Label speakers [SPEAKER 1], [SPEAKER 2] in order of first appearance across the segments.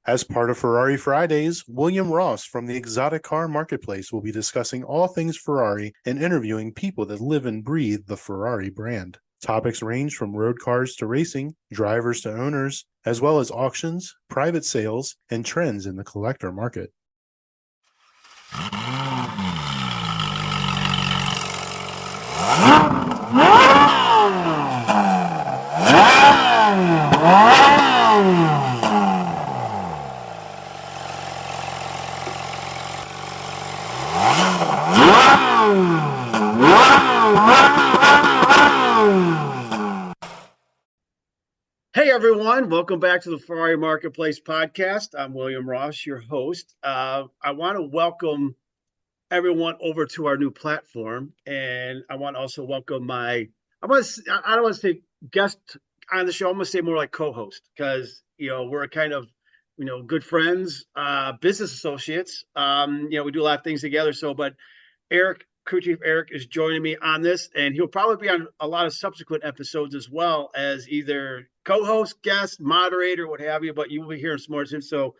[SPEAKER 1] As part of Ferrari Fridays, William Ross from the Exotic Car Marketplace will be discussing all things Ferrari and interviewing people that live and breathe the Ferrari brand. Topics range from road cars to racing, drivers to owners, as well as auctions, private sales, and trends in the collector market.
[SPEAKER 2] Hey everyone, welcome back to the Ferrari Marketplace podcast. I'm William Ross, your host. I want to welcome everyone over to our new platform, and I want to also welcome I don't want to say guest on the show. I'm going to say more like co-host because we're kind of good friends, business associates. We do a lot of things together. But Crew Chief Eric is joining me on this, and he'll probably be on a lot of subsequent episodes as well as either co-host, guest, moderator, what have you, but you will be hearing some more soon. So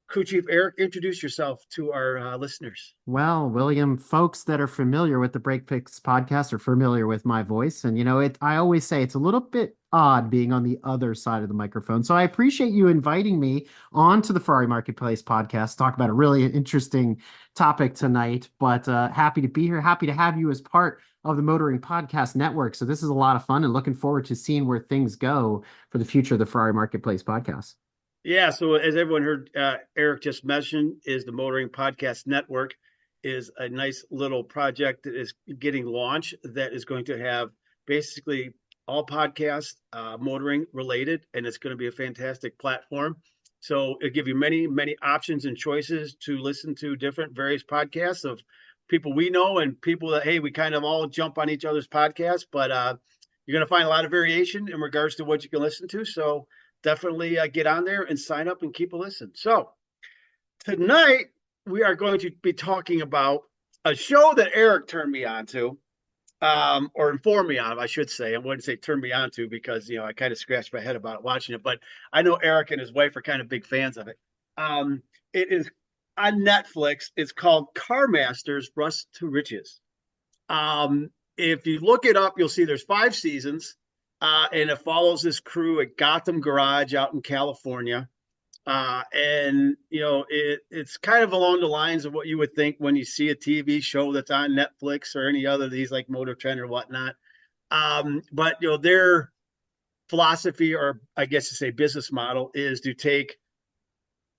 [SPEAKER 2] Crew Chief Eric, introduce yourself to our listeners.
[SPEAKER 3] Well, William, folks that are familiar with the Break Fix podcast are familiar with my voice. And, I always say it's a little bit odd being on the other side of the microphone. So I appreciate you inviting me onto the Ferrari Marketplace podcast to talk about a really interesting topic tonight. But happy to be here. Happy to have you as part of the Motoring Podcast Network. So this is a lot of fun and looking forward to seeing where things go for the future of the Ferrari Marketplace podcast.
[SPEAKER 2] Yeah, so as everyone heard, Eric just mentioned, is the Motoring Podcast Network is a nice little project that is getting launched that is going to have basically all podcasts motoring related, and it's going to be a fantastic platform. So it'll give you many, many options and choices to listen to different various podcasts of people we know and people that, hey, we kind of all jump on each other's podcasts, but you're going to find a lot of variation in regards to what you can listen to. So definitely get on there and sign up and keep a listen. So tonight we are going to be talking about a show that Eric turned me on to, or informed me on, I should say. I wouldn't say turned me on to because, I kind of scratched my head about watching it, but I know Eric and his wife are kind of big fans of it. It is on Netflix. It's called Car Masters Rust to Riches. If you look it up, you'll see there's 5 seasons. And it follows this crew at Gotham Garage out in California. It's kind of along the lines of what you would think when you see a TV show that's on Netflix or any other of these like Motor Trend or whatnot. But their philosophy, or I guess to say business model, is to take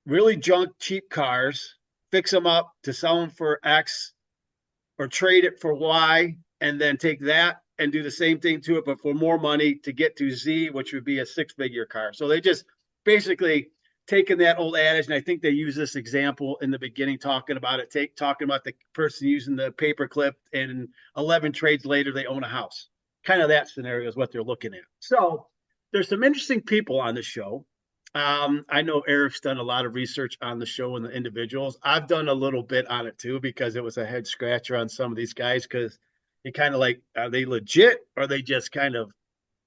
[SPEAKER 2] really junk, cheap cars, fix them up to sell them for X or trade it for Y, and then take that and do the same thing to it, but for more money to get to Z, which would be a 6-figure car. So they just basically taken that old adage, and I think they use this example in the beginning, talking about the person using the paper clip, and 11 trades later, they own a house. Kind of that scenario is what they're looking at. So there's some interesting people on the show. I know Eric's done a lot of research on the show and the individuals. I've done a little bit on it too, because it was a head scratcher on some of these guys, because you kind of like, are they legit? Are they just kind of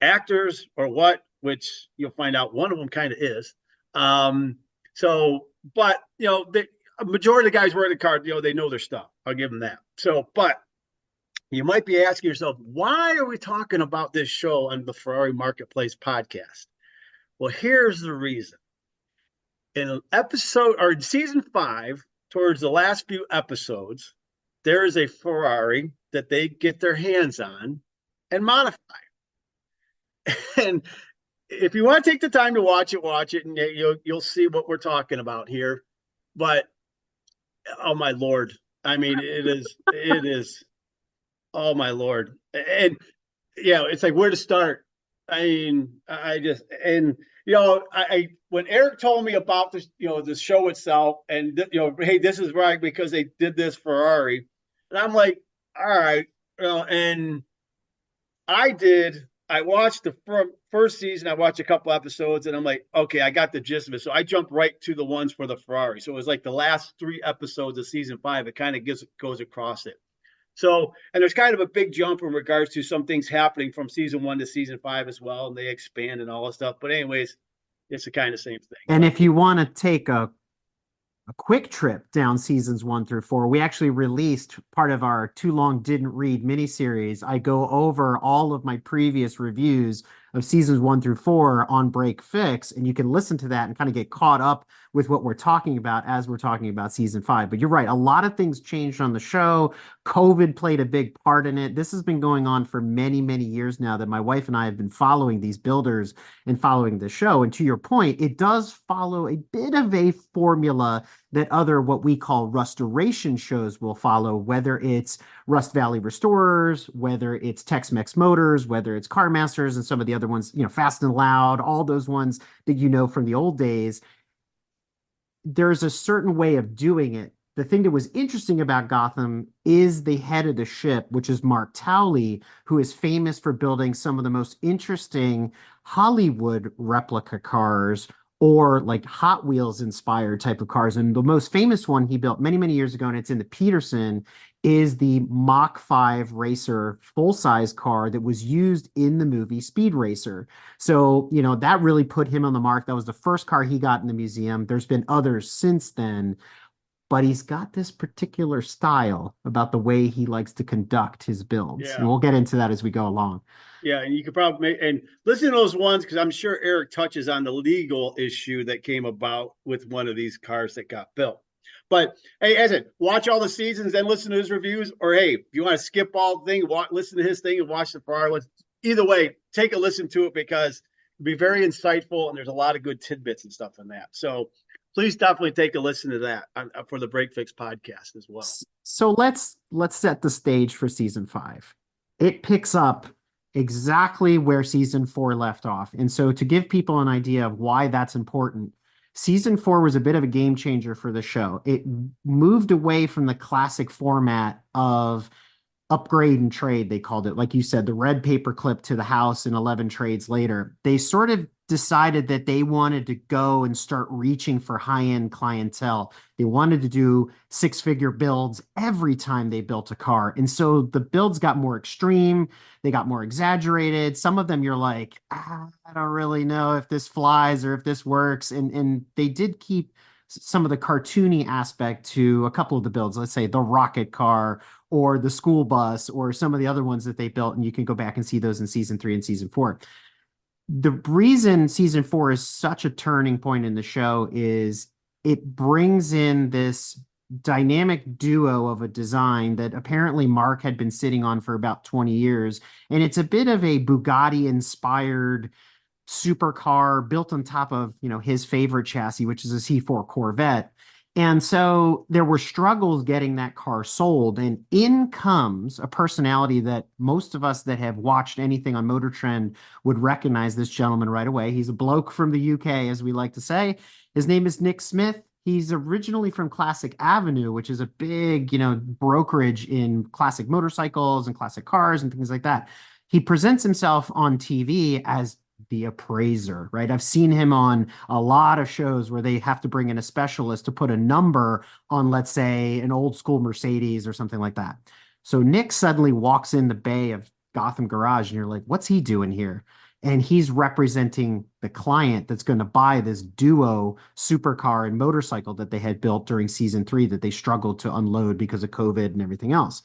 [SPEAKER 2] actors or what? Which you'll find out one of them kind of is. But the majority of the guys working the car, they know their stuff. I'll give them that. So, but you might be asking yourself, why are we talking about this show on the Ferrari Marketplace podcast? Well, here's the reason. In season 5, towards the last few episodes, there is a Ferrari that they get their hands on and modify. And if you want to take the time to watch it, and you'll see what we're talking about here. But oh my Lord, I mean, it is, oh my Lord, and it's like where to start. I mean, when Eric told me about this, the show itself, and hey, this is right because they did this Ferrari. And I'm like, all right, and I watched the first season. I watched a couple episodes, and I'm like, okay, I got the gist of it. So I jumped right to the ones for the Ferrari. So it was like the last 3 episodes of season 5. It kind of goes across it. So, and there's kind of a big jump in regards to some things happening from season 1 to season 5 as well, and they expand and all that stuff. But anyways, It's the kind of same thing.
[SPEAKER 3] And if you want to take a quick trip down seasons 1 through 4, we actually released part of our Too Long Didn't Read miniseries. I go over all of my previous reviews of seasons 1 through 4 on Break Fix, and you can listen to that and kind of get caught up with what we're talking about as we're talking about season 5. But you're right, a lot of things changed on the show. COVID played a big part in it. This has been going on for many, many years now that my wife and I have been following these builders and following the show. And to your point, it does follow a bit of a formula that other what we call restoration shows will follow, whether it's Rust Valley Restorers, whether it's Tex-Mex Motors, whether it's Car Masters, and some of the other ones, Fast and Loud, all those ones that from the old days. There's a certain way of doing it. The thing that was interesting about Gotham is the head of the ship, which is Mark Towley, who is famous for building some of the most interesting Hollywood replica cars, or like Hot Wheels inspired type of cars. And the most famous one he built many, many years ago, and it's in the Peterson, is the Mach 5 Racer full-size car that was used in the movie Speed Racer. So, that really put him on the mark. That was the first car he got in the museum. There's been others since then, but he's got this particular style about the way he likes to conduct his builds.
[SPEAKER 2] Yeah.
[SPEAKER 3] And we'll get into that as we go along.
[SPEAKER 2] Yeah, and you could probably and listen to those ones, because I'm sure Eric touches on the legal issue that came about with one of these cars that got built. But hey, as I said, watch all the seasons, then listen to his reviews. Or hey, if you want to skip all the thing, listen to his thing and watch the Ferrari. Either way, take a listen to it, because it'll be very insightful, and there's a lot of good tidbits and stuff in that. So please definitely take a listen to that for the Break Fix podcast as well.
[SPEAKER 3] So let's set the stage for season 5. It picks up exactly where season 4 left off. And so to give people an idea of why that's important, season 4 was a bit of a game changer for the show. It moved away from the classic format of upgrade and trade, they called it. Like you said, the red paper clip to the house and 11 trades later. They sort of decided that they wanted to go and start reaching for high-end clientele. They wanted to do 6-figure builds every time they built a car. And so the builds got more extreme. They got more exaggerated. Some of them you're like, I don't really know if this flies or if this works. And they did keep some of the cartoony aspect to a couple of the builds. Let's say the rocket car or the school bus or some of the other ones that they built. And you can go back and see those in season 3 and season 4. The reason season 4 is such a turning point in the show is it brings in this dynamic duo of a design that apparently Mark had been sitting on for about 20 years. And it's a bit of a Bugatti inspired supercar built on top of, his favorite chassis, which is a C4 Corvette. And so there were struggles getting that car sold. And in comes a personality that most of us that have watched anything on Motor Trend would recognize this gentleman right away. He's a bloke from the UK, as we like to say. His name is Nick Smith. He's originally from Classic Avenue, which is a big, brokerage in classic motorcycles and classic cars and things like that. He presents himself on TV as the appraiser, right? I've seen him on a lot of shows where they have to bring in a specialist to put a number on, let's say, an old school Mercedes or something like that. So Nick suddenly walks in the bay of Gotham Garage and you're like, what's he doing here? And he's representing the client that's going to buy this duo supercar and motorcycle that they had built during season 3 that they struggled to unload because of COVID and everything else.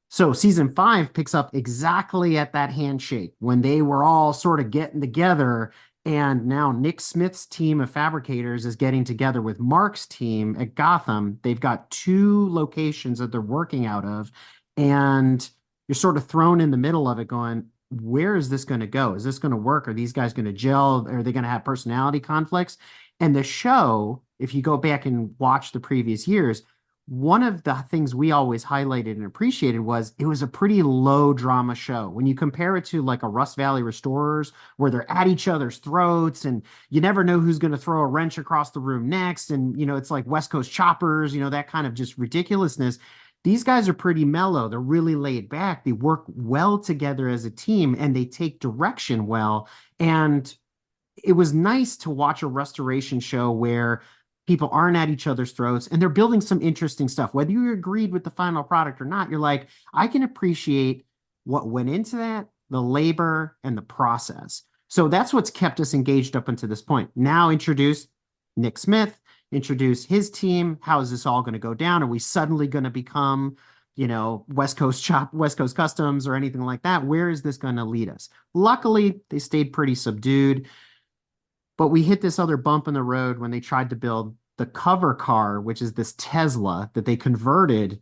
[SPEAKER 3] So season 5 picks up exactly at that handshake when they were all sort of getting together. And now Nick Smith's team of fabricators is getting together with Mark's team at Gotham. They've got 2 locations that they're working out of. And you're sort of thrown in the middle of it going, where is this going to go? Is this going to work? Are these guys going to gel? Are they going to have personality conflicts? And the show, if you go back and watch the previous years, one of the things we always highlighted and appreciated was it was a pretty low drama show. When you compare it to like a Rust Valley Restorers where they're at each other's throats and you never know who's going to throw a wrench across the room next. And, it's like West Coast Choppers, that kind of just ridiculousness. These guys are pretty mellow. They're really laid back. They work well together as a team and they take direction well. And it was nice to watch a restoration show where people aren't at each other's throats and they're building some interesting stuff. Whether you agreed with the final product or not, you're like, I can appreciate what went into that, the labor and the process. So that's what's kept us engaged up until this point. Now introduce Nick Smith, introduce his team. How is this all going to go down? Are we suddenly going to become, West Coast Customs or anything like that? Where is this going to lead us? Luckily, they stayed pretty subdued, but we hit this other bump in the road when they tried to build the cover car, which is this Tesla that they converted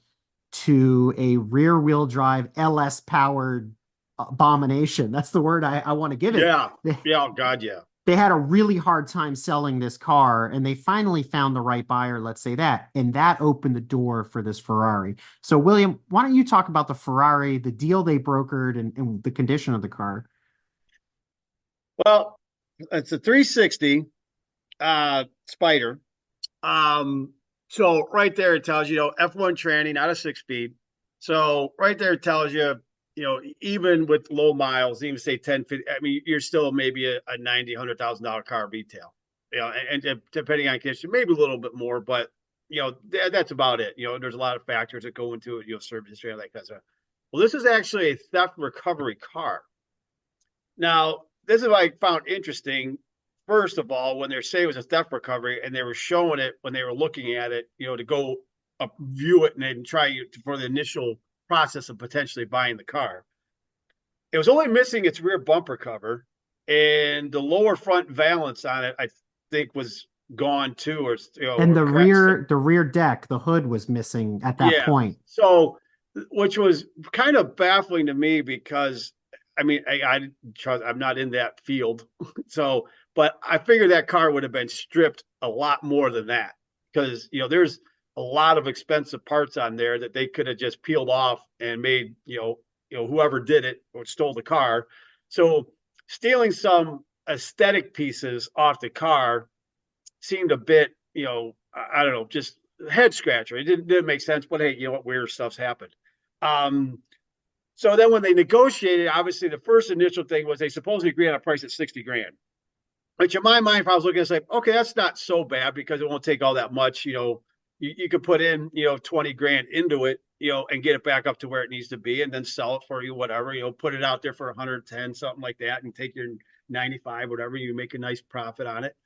[SPEAKER 3] to a rear wheel drive LS powered abomination. That's the word I want to give it.
[SPEAKER 2] Yeah. Yeah. Oh, God, yeah.
[SPEAKER 3] They had a really hard time selling this car, and they finally found the right buyer, let's say that, and that opened the door for this Ferrari. So, William, why don't you talk about the Ferrari, the deal they brokered, and the condition of the car?
[SPEAKER 2] Well, it's a 360 Spider. So right there it tells you, F1 tranny, not a 6-speed. So right there it tells you, even with low miles, even say 10, 50, I mean, you're still maybe a $90,000, $100,000 car retail, and depending on condition, maybe a little bit more, but that's about it. There's a lot of factors that go into it, service history and that kind of stuff. Well, this is actually a theft recovery car. Now, this is what I found interesting. First of all, when they say it was a theft recovery and they were showing it when they were looking at it, to go view it and then try for the initial process of potentially buying the car. It was only missing its rear bumper cover, and the lower front valance on it, I think, was gone too, or
[SPEAKER 3] And
[SPEAKER 2] or
[SPEAKER 3] the rear deck, the hood was missing at that point.
[SPEAKER 2] So, which was kind of baffling to me because, I mean, I'm not in that field, so. But I figured that car would have been stripped a lot more than that because, there's a lot of expensive parts on there that they could have just peeled off and made, whoever did it or stole the car. So stealing some aesthetic pieces off the car seemed a bit, I don't know, just head scratcher. It didn't make sense, but hey, what weird stuff's happened. So then when they negotiated, obviously the first initial thing was they supposedly agreed on a price at 60 grand. Which in my mind, if I was looking at it, okay, that's not so bad because it won't take all that much. You could put in, 20 grand into it, and get it back up to where it needs to be and then sell it for you, whatever, put it out there for 110, something like that, and take your 95, whatever, you make a nice profit on it.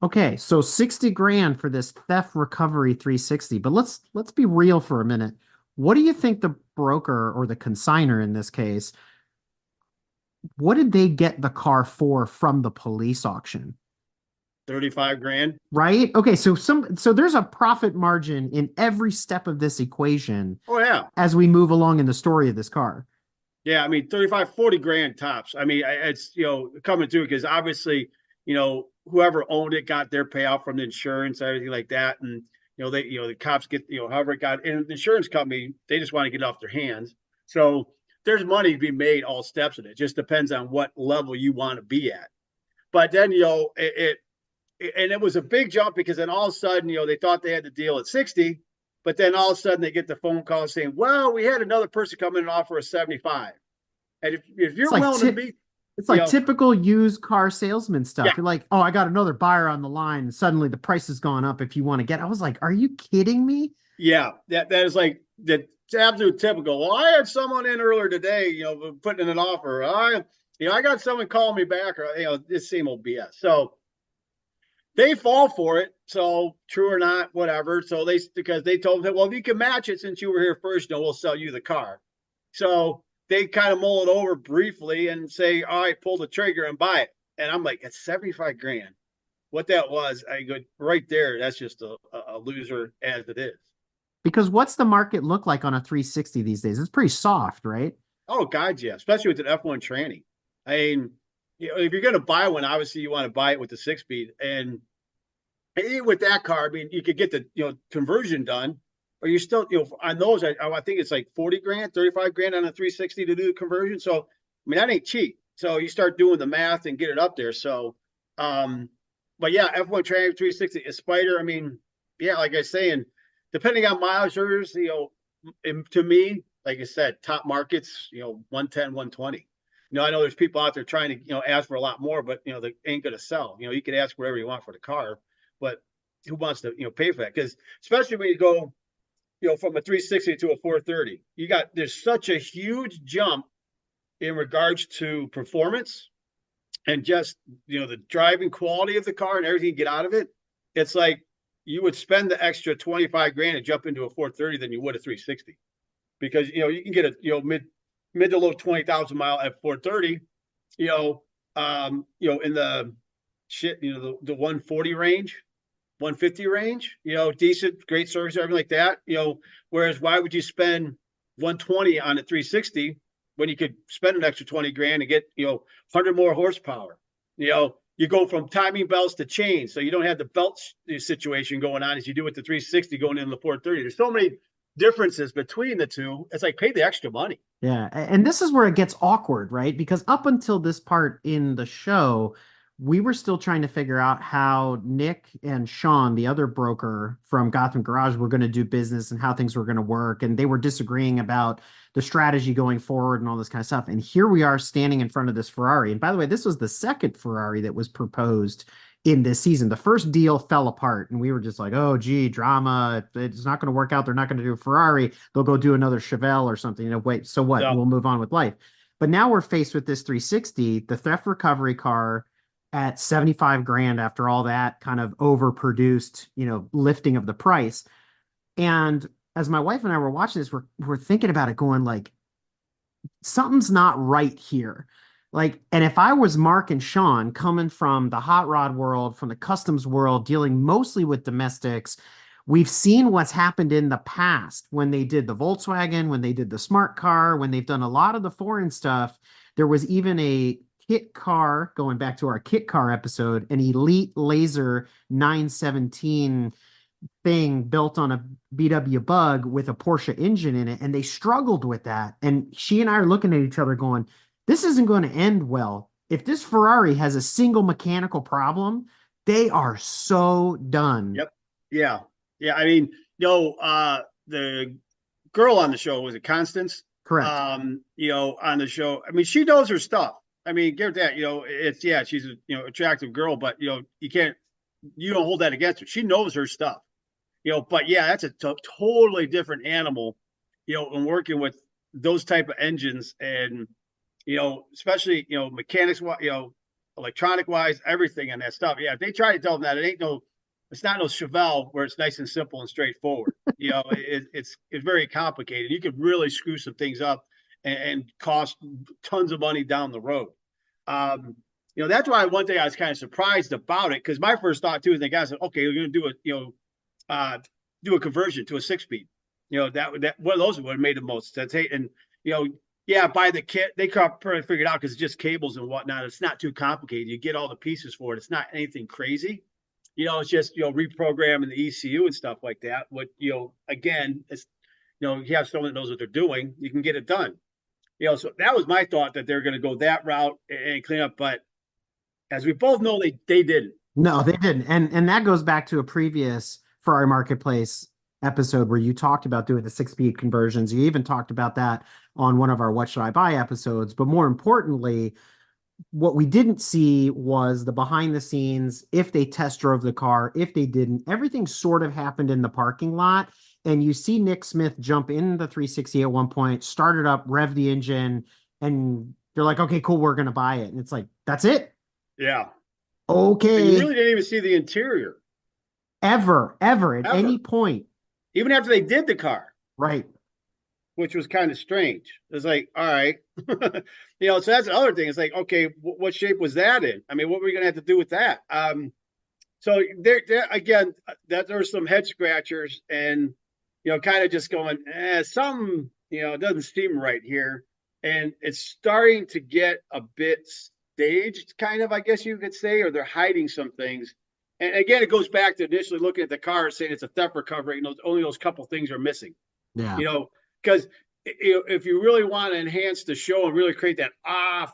[SPEAKER 3] Okay, so 60 grand for this theft recovery 360. But let's be real for a minute. What do you think the broker or the consignor in this case, what did they get the car for from the police auction?
[SPEAKER 2] 35 grand.
[SPEAKER 3] Right? Okay, so there's a profit margin in every step of this equation.
[SPEAKER 2] Oh yeah.
[SPEAKER 3] As we move along in the story of this car.
[SPEAKER 2] Yeah, I mean 35, 40 grand tops. I mean, it's coming through because obviously, whoever owned it got their payout from the insurance, everything like that. And the cops get, however it got, and the insurance company, they just want to get it off their hands. So there's money to be made all steps of it. It just depends on what level you want to be at. But then, it was a big jump because then all of a sudden, they thought they had the deal at 60, but then all of a sudden they get the phone call saying, well, we had another person come in and offer a 75. And if you're willing to be,
[SPEAKER 3] it's like typical used car salesman stuff.
[SPEAKER 2] Yeah.
[SPEAKER 3] You're like, oh, I got another buyer on the line. And suddenly the price has gone up if you want to get. I was like, are you kidding me?
[SPEAKER 2] Yeah, that is like the absolute typical. Well, I had someone in earlier today, putting in an offer. I got someone calling me back, or this same old BS. So they fall for it. So true or not, whatever. So because they told them, well, if you can match it since you were here first, we'll sell you the car. So they kind of mull it over briefly and say, all right, pull the trigger and buy it. And I'm like, it's 75 grand. What that was, I go right there. That's just a loser as it is.
[SPEAKER 3] Because what's the market look like on a 360 these days? It's pretty soft, right?
[SPEAKER 2] Oh, God, yeah. Especially with an F1 tranny. I mean, if you're going to buy one, obviously you want to buy it with the 6-speed. And with that car, I mean, you could get the conversion done, or you still, on those, I think it's like 40 grand, 35 grand on a 360 to do the conversion. So, I mean, that ain't cheap. So you start doing the math and get it up there. So, but yeah, F1 tranny 360 is Spider. I mean, yeah, like I was saying, depending on mileage, to me, like I said, top markets, 110, 120. I know there's people out there trying to, ask for a lot more, but, they ain't going to sell. You could ask whatever you want for the car, but who wants to, pay for that? Because especially when you go, from a 360 to a 430, there's such a huge jump in regards to performance and just, the driving quality of the car and everything you get out of it, it's like you would spend the extra 25 grand and jump into a 430 than you would a 360, because, you can get a, mid to low 20,000 mile at 430, in the the 140 range, 150 range, decent, great service, everything like that, whereas why would you spend 120 on a 360 when you could spend an extra 20 grand and get, 100 more horsepower? You go from timing belts to chains, so you don't have the belt situation going on as you do with the 360 going into the 430. There's so many differences between the two. It's like, pay the extra money.
[SPEAKER 3] Yeah, and this is where it gets awkward, right? Because up until this part in the show, we were still trying to figure out how Nick and Sean, the other broker from Gotham Garage, were going to do business and how things were going to work. And they were disagreeing about the strategy going forward and all this kind of stuff. And here we are standing in front of this Ferrari. And by the way, this was the second Ferrari that was proposed in this season. The first deal fell apart, and we were just like, oh, gee, drama. It's not going to work out. They're not going to do a Ferrari. They'll go do another Chevelle or something. Wait, so what?
[SPEAKER 2] Yeah.
[SPEAKER 3] We'll move on with life. But now we're faced with this 360, the theft recovery car, at 75 grand after all that kind of overproduced, lifting of the price. And as my wife and I were watching this, we're thinking about it going like, something's not right here. Like, and if I was Mark and Sean coming from the hot rod world, from the customs world, dealing mostly with domestics, we've seen what's happened in the past when they did the Volkswagen, when they did the smart car, when they've done a lot of the foreign stuff. There was even a kit car, going back to our kit car episode, an Elite Laser 917 thing built on a VW Bug with a Porsche engine in it, and they struggled with that. And she and I are looking at each other going, this isn't going to end well. If this Ferrari has a single mechanical problem, they are so done.
[SPEAKER 2] Yep. Yeah. Yeah. I mean, the girl on the show, was it Constance?
[SPEAKER 3] Correct.
[SPEAKER 2] On the show, I mean, she knows her stuff. I mean, give that, she's a, attractive girl, but, you don't hold that against her. She knows her stuff, but yeah, that's a totally different animal, in working with those type of engines and, especially, mechanics, electronic wise, everything and that stuff. Yeah. If they try to tell them that it's not no Chevelle where it's nice and simple and straightforward. It's very complicated. You could really screw some things up and cost tons of money down the road. That's why one thing I was kind of surprised about it, because my first thought too is the guy said, okay, we're going to do do a conversion to a 6-speed. That one of those would have made the most sense. And buy the kit. They could probably figure it out because it's just cables and whatnot. It's not too complicated. You get all the pieces for it. It's not anything crazy. It's just reprogramming the ECU and stuff like that. What again, it's you have someone that knows what they're doing, you can get it done. So that was my thought, that they're going to go that route and clean up. But as we both know, they didn't.
[SPEAKER 3] No, they didn't. And that goes back to a previous Ferrari Marketplace episode where you talked about doing the 6-speed conversions. You even talked about that on one of our What Should I Buy episodes. But more importantly, what we didn't see was the behind the scenes, if they test drove the car, if they didn't. Everything sort of happened in the parking lot. And you see Nick Smith jump in the 360 at one point, start it up, rev the engine, and you're like, okay, cool, we're going to buy it. And it's like, that's it?
[SPEAKER 2] Yeah.
[SPEAKER 3] Okay.
[SPEAKER 2] And you really didn't even see the interior.
[SPEAKER 3] Ever at any point.
[SPEAKER 2] Even after they did the car.
[SPEAKER 3] Right.
[SPEAKER 2] Which was kind of strange. It's like, all right. So that's the other thing. It's like, okay, what shape was that in? I mean, what were we going to have to do with that? So there again, that there's some head scratchers and, kind of just going, something, it doesn't seem right here. And it's starting to get a bit staged, kind of, I guess you could say, or they're hiding some things. And again, it goes back to initially looking at the car and saying it's a theft recovery, and only those couple things are missing.
[SPEAKER 3] Yeah.
[SPEAKER 2] Because if you really want to enhance the show and really create that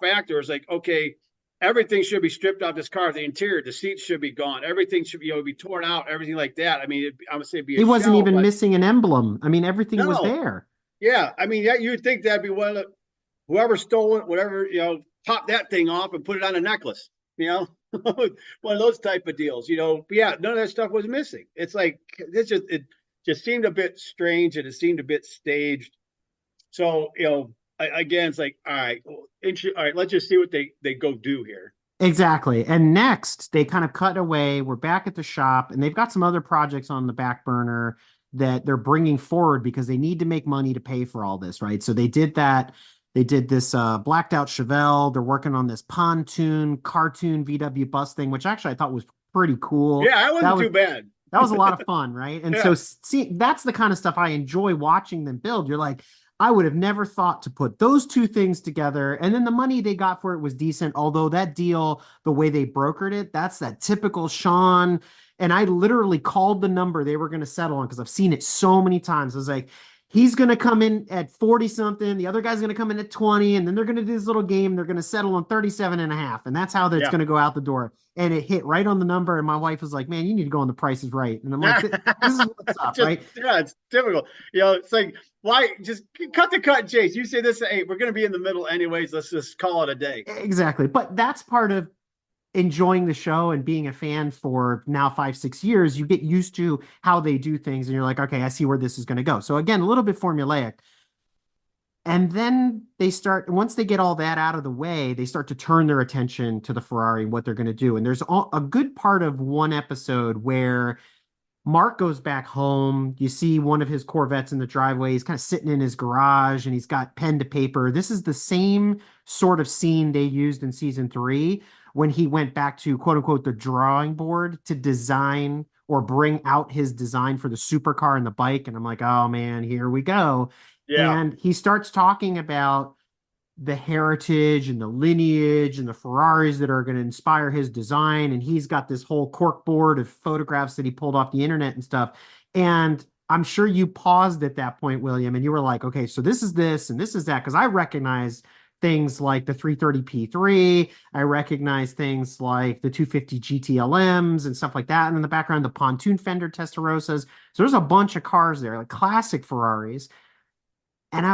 [SPEAKER 2] factor, it's like, okay, everything should be stripped off this car. The interior, the seats should be gone. Everything should be, be torn out, everything like that. I mean, I would say
[SPEAKER 3] he wasn't even missing an emblem. I mean, everything was there.
[SPEAKER 2] Yeah. I mean, you'd think that'd be one of whoever stole it, whatever, pop that thing off and put it on a necklace, one of those type of deals, But yeah, none of that stuff was missing. It's like, it just seemed a bit strange and it seemed a bit staged. So, again, it's like, all right, let's just see what they go do here.
[SPEAKER 3] Exactly. And next, they kind of cut away. We're back at the shop, and they've got some other projects on the back burner that they're bringing forward because they need to make money to pay for all this, right? So they did that. They did this blacked out Chevelle. They're working on this pontoon cartoon VW bus thing, which actually I thought was pretty cool.
[SPEAKER 2] Yeah, that
[SPEAKER 3] That
[SPEAKER 2] wasn't
[SPEAKER 3] was
[SPEAKER 2] too bad.
[SPEAKER 3] that was a lot of fun, right? And so
[SPEAKER 2] Yeah.
[SPEAKER 3] see, that's the kind of stuff I enjoy watching them build. You're like, I would have never thought to put those two things together. And then the money they got for it was decent. Although that deal, the way they brokered it, that's that typical Sean. And I literally called the number they were going to settle on because I've seen it so many times. I was like, he's going to come in at 40 something. The other guy's going to come in at 20. And then they're going to do this little game. They're going to settle on 37 and a half. And that's how that's
[SPEAKER 2] Yeah.
[SPEAKER 3] going to go out the door. And it hit right on the number. And my wife was like, man, you need to go on The Price is Right. And I'm like, this is what's up, right?
[SPEAKER 2] Yeah, it's difficult. It's like, why just cut the cut, Chase? You say this, hey, we're going to be in the middle anyways. Let's just call it a day.
[SPEAKER 3] Exactly. But that's part of enjoying the show and being a fan for now 5, 6 years. You get used to how they do things and you're like, okay, I see where this is going to go. So again, a little bit formulaic. And then once they get all that out of the way, they start to turn their attention to the Ferrari, what they're going to do. And there's a good part of one episode where Mark goes back home. You see one of his Corvettes in the driveway. He's kind of sitting in his garage and he's got pen to paper. This is the same sort of scene they used in season 3 when he went back to quote unquote the drawing board to design or bring out his design for the supercar and the bike. And I'm like, oh man, here we go.
[SPEAKER 2] Yeah.
[SPEAKER 3] And he starts talking about the heritage and the lineage and the Ferraris that are going to inspire his design. And he's got this whole cork board of photographs that he pulled off the internet and stuff. And I'm sure you paused at that point, William, and you were like, okay, so this is this and this is that. Because I recognize things like the 330p3. I recognize things like the 250 GTLMs and stuff like that. And in the background, the pontoon fender Testarossas. So there's a bunch of cars there, like classic Ferraris. And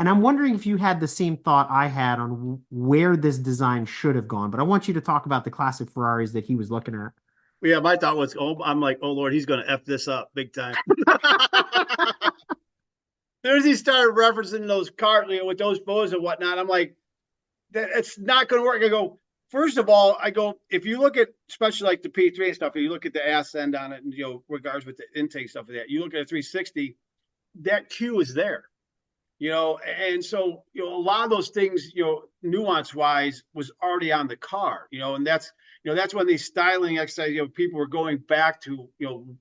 [SPEAKER 3] I'm wondering if you had the same thought I had on where this design should have gone. But I want you to talk about the classic Ferraris that he was looking at.
[SPEAKER 2] Yeah, my thought was, I'm like, oh Lord, he's going to F this up big time. As he started referencing those cars, with those photos and whatnot, I'm like, it's not going to work. I go, first of all, if you look at, especially like the P3 and stuff, if you look at the ass end on it, and regards with the intake stuff of that, you look at a 360, that Q is there. And so, a lot of those things, nuance wise was already on the car, and that's when these styling exercises, people were going back to,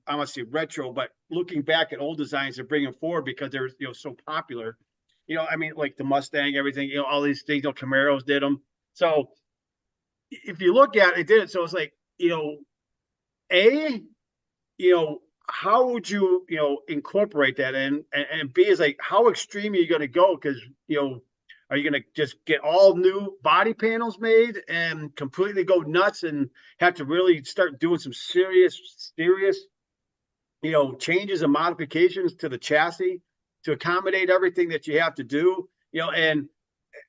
[SPEAKER 2] I want to say retro, but looking back at old designs and bringing forward because they're, so popular, I mean, like the Mustang, everything, all these things, Camaros did them. So if you look at it, did it. So it's like, how would you, incorporate that in? And B is like, how extreme are you going to go? Because, are you going to just get all new body panels made and completely go nuts and have to really start doing some serious, changes and modifications to the chassis to accommodate everything that you have to do? And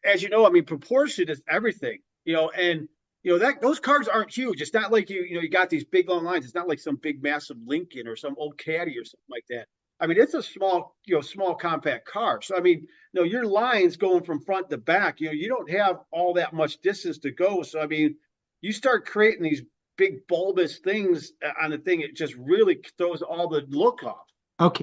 [SPEAKER 2] as you know, I mean, proportion is everything, and that those cars aren't huge. It's not like you got these big long lines. It's not like some big massive Lincoln or some old Caddy or something like that. I mean, it's a small compact car. So I mean, your lines going from front to back, you don't have all that much distance to go. So I mean, you start creating these big bulbous things on the thing, it just really throws all the look off.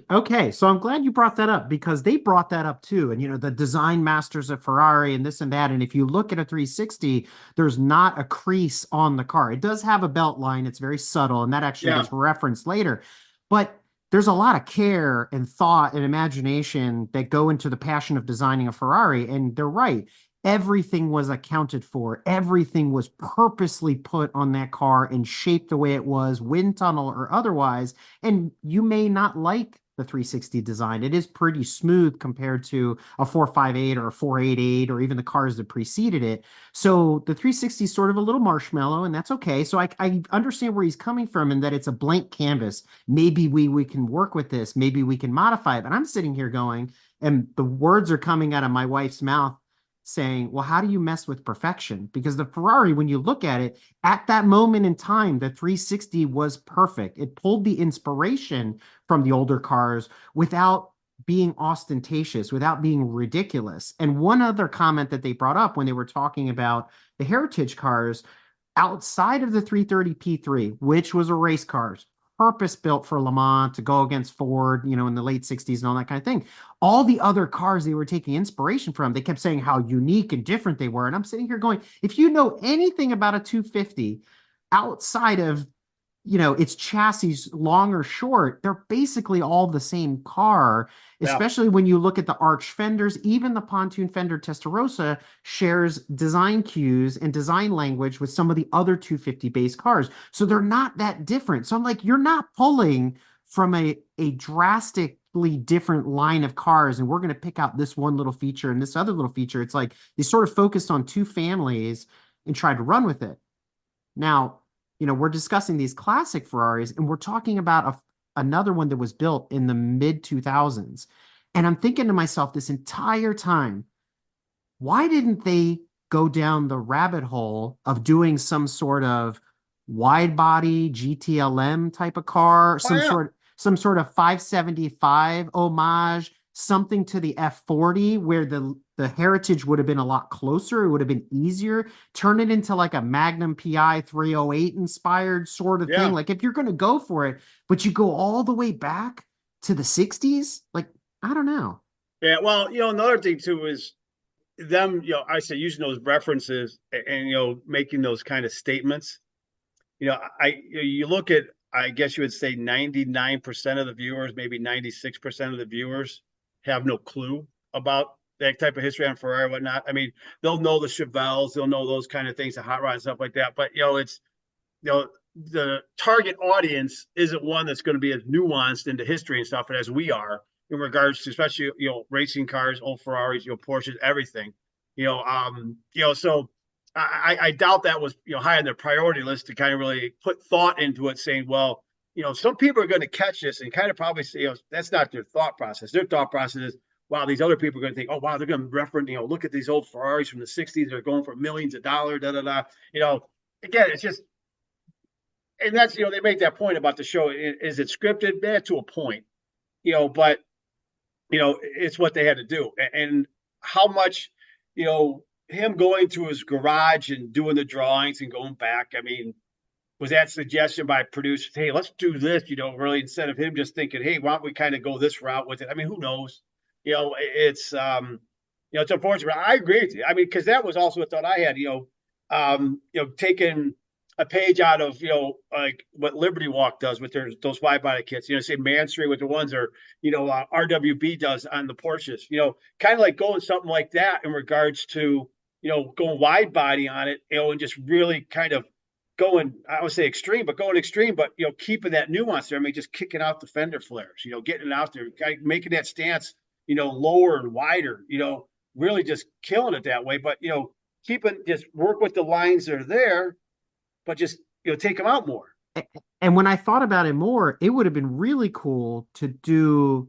[SPEAKER 3] Okay. So I'm glad you brought that up because they brought that up too. And the design masters of Ferrari and this and that. And if you look at a 360, there's not a crease on the car. It does have a belt line. It's very subtle, and that actually gets referenced later. But there's a lot of care and thought and imagination that go into the passion of designing a Ferrari. And they're right. Everything was accounted for. Everything was purposely put on that car and shaped the way it was, wind tunnel or otherwise. And you may not like the 360 design. It is pretty smooth compared to a 458 or a 488 or even the cars that preceded it. So the 360 is sort of a little marshmallow, and that's okay. So I understand where he's coming from and that it's a blank canvas. Maybe we can work with this. Maybe we can modify it. But I'm sitting here going, and the words are coming out of my wife's mouth saying, well, how do you mess with perfection? Because the Ferrari, when you look at it, at that moment in time, the 360 was perfect. It pulled the inspiration from the older cars without being ostentatious, without being ridiculous. And one other comment that they brought up when they were talking about the heritage cars outside of the 330 P3, which was a race car, purpose built for Le Mans to go against Ford, in the late 60s and all that kind of thing. All the other cars they were taking inspiration from, they kept saying how unique and different they were. And I'm sitting here going, if you know anything about a 250 outside of its chassis, long or short, they're basically all the same car, especially when you look at the arch fenders. Even the pontoon fender Testarossa shares design cues and design language with some of the other 250 base cars. So they're not that different. So I'm like, you're not pulling from a drastically different line of cars, and we're going to pick out this one little feature and this other little feature. It's like they sort of focused on two families and tried to run with it. Now, we're discussing these classic Ferraris, and we're talking about another one that was built in the mid 2000s. And I'm thinking to myself this entire time, why didn't they go down the rabbit hole of doing some sort of wide body GTLM type of car, some sort of 575 homage, something to the F40 where the heritage would have been a lot closer. It would have been easier. Turn it into like a Magnum PI 308 inspired sort of thing. Like if you're going to go for it, but you go all the way back to the 60s, like, I don't know.
[SPEAKER 2] Yeah. Well, another thing too is them, I say using those references and, making those kind of statements. You look at, I guess you would say 99% of the viewers, maybe 96% of the viewers have no clue about that type of history on Ferrari and whatnot. I mean, they'll know the Chevelles, they'll know those kind of things, the hot rod and stuff like that. But, it's, the target audience isn't one that's going to be as nuanced into history and stuff as we are in regards to, especially, racing cars, old Ferraris, Porsches, everything, so I doubt that was, high on their priority list to kind of really put thought into it, saying, well, some people are going to catch this and kind of probably say, that's not their thought process. Their thought process is, wow, these other people are going to think, oh, wow, they're going to reference, look at these old Ferraris from the 60s. They're going for millions of dollars, Again, it's just, and that's, they make that point about the show. Is it scripted? Yeah, to a point, but, it's what they had to do. And how much, him going to his garage and doing the drawings and going back, I mean, was that suggestion by producers, hey, let's do this, really, instead of him just thinking, hey, why don't we kind of go this route with it? I mean, who knows? It's it's unfortunate. I agree with you. I mean, because that was also a thought I had, taking a page out of, like what Liberty Walk does with those wide body kits, say Mansory with the ones, or, RWB does on the Porsches, kind of like going something like that in regards to, going wide body on it, and just really kind of going, I would say extreme, but keeping that nuance there. I mean, just kicking out the fender flares, getting it out there, making that stance, lower and wider, really just killing it that way. But, just work with the lines that are there, but just, take them out more.
[SPEAKER 3] And when I thought about it more, it would have been really cool to do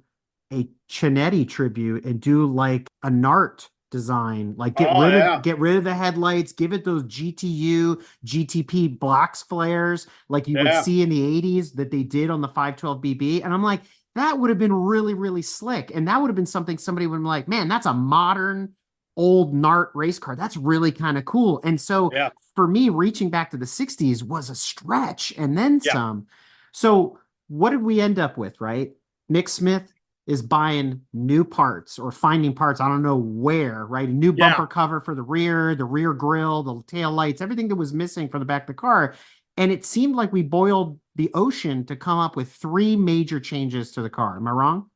[SPEAKER 3] a Chinetti tribute and do like a Nart design, like get rid of the headlights, give it those GTU, GTP box flares like you would see in the 80s that they did on the 512BB. And I'm like, that would have been really, really slick. And that would have been something somebody would be like, man, that's a modern old Nart race car. That's really kind of cool. And so for me, reaching back to the 60s was a stretch and then some. So what did we end up with, right? Nick Smith is buying new parts or finding parts, I don't know where, right? A new bumper cover for the rear grille, the tail lights, everything that was missing from the back of the car. And it seemed like we boiled the ocean to come up with 3 major changes to the car. Am I wrong?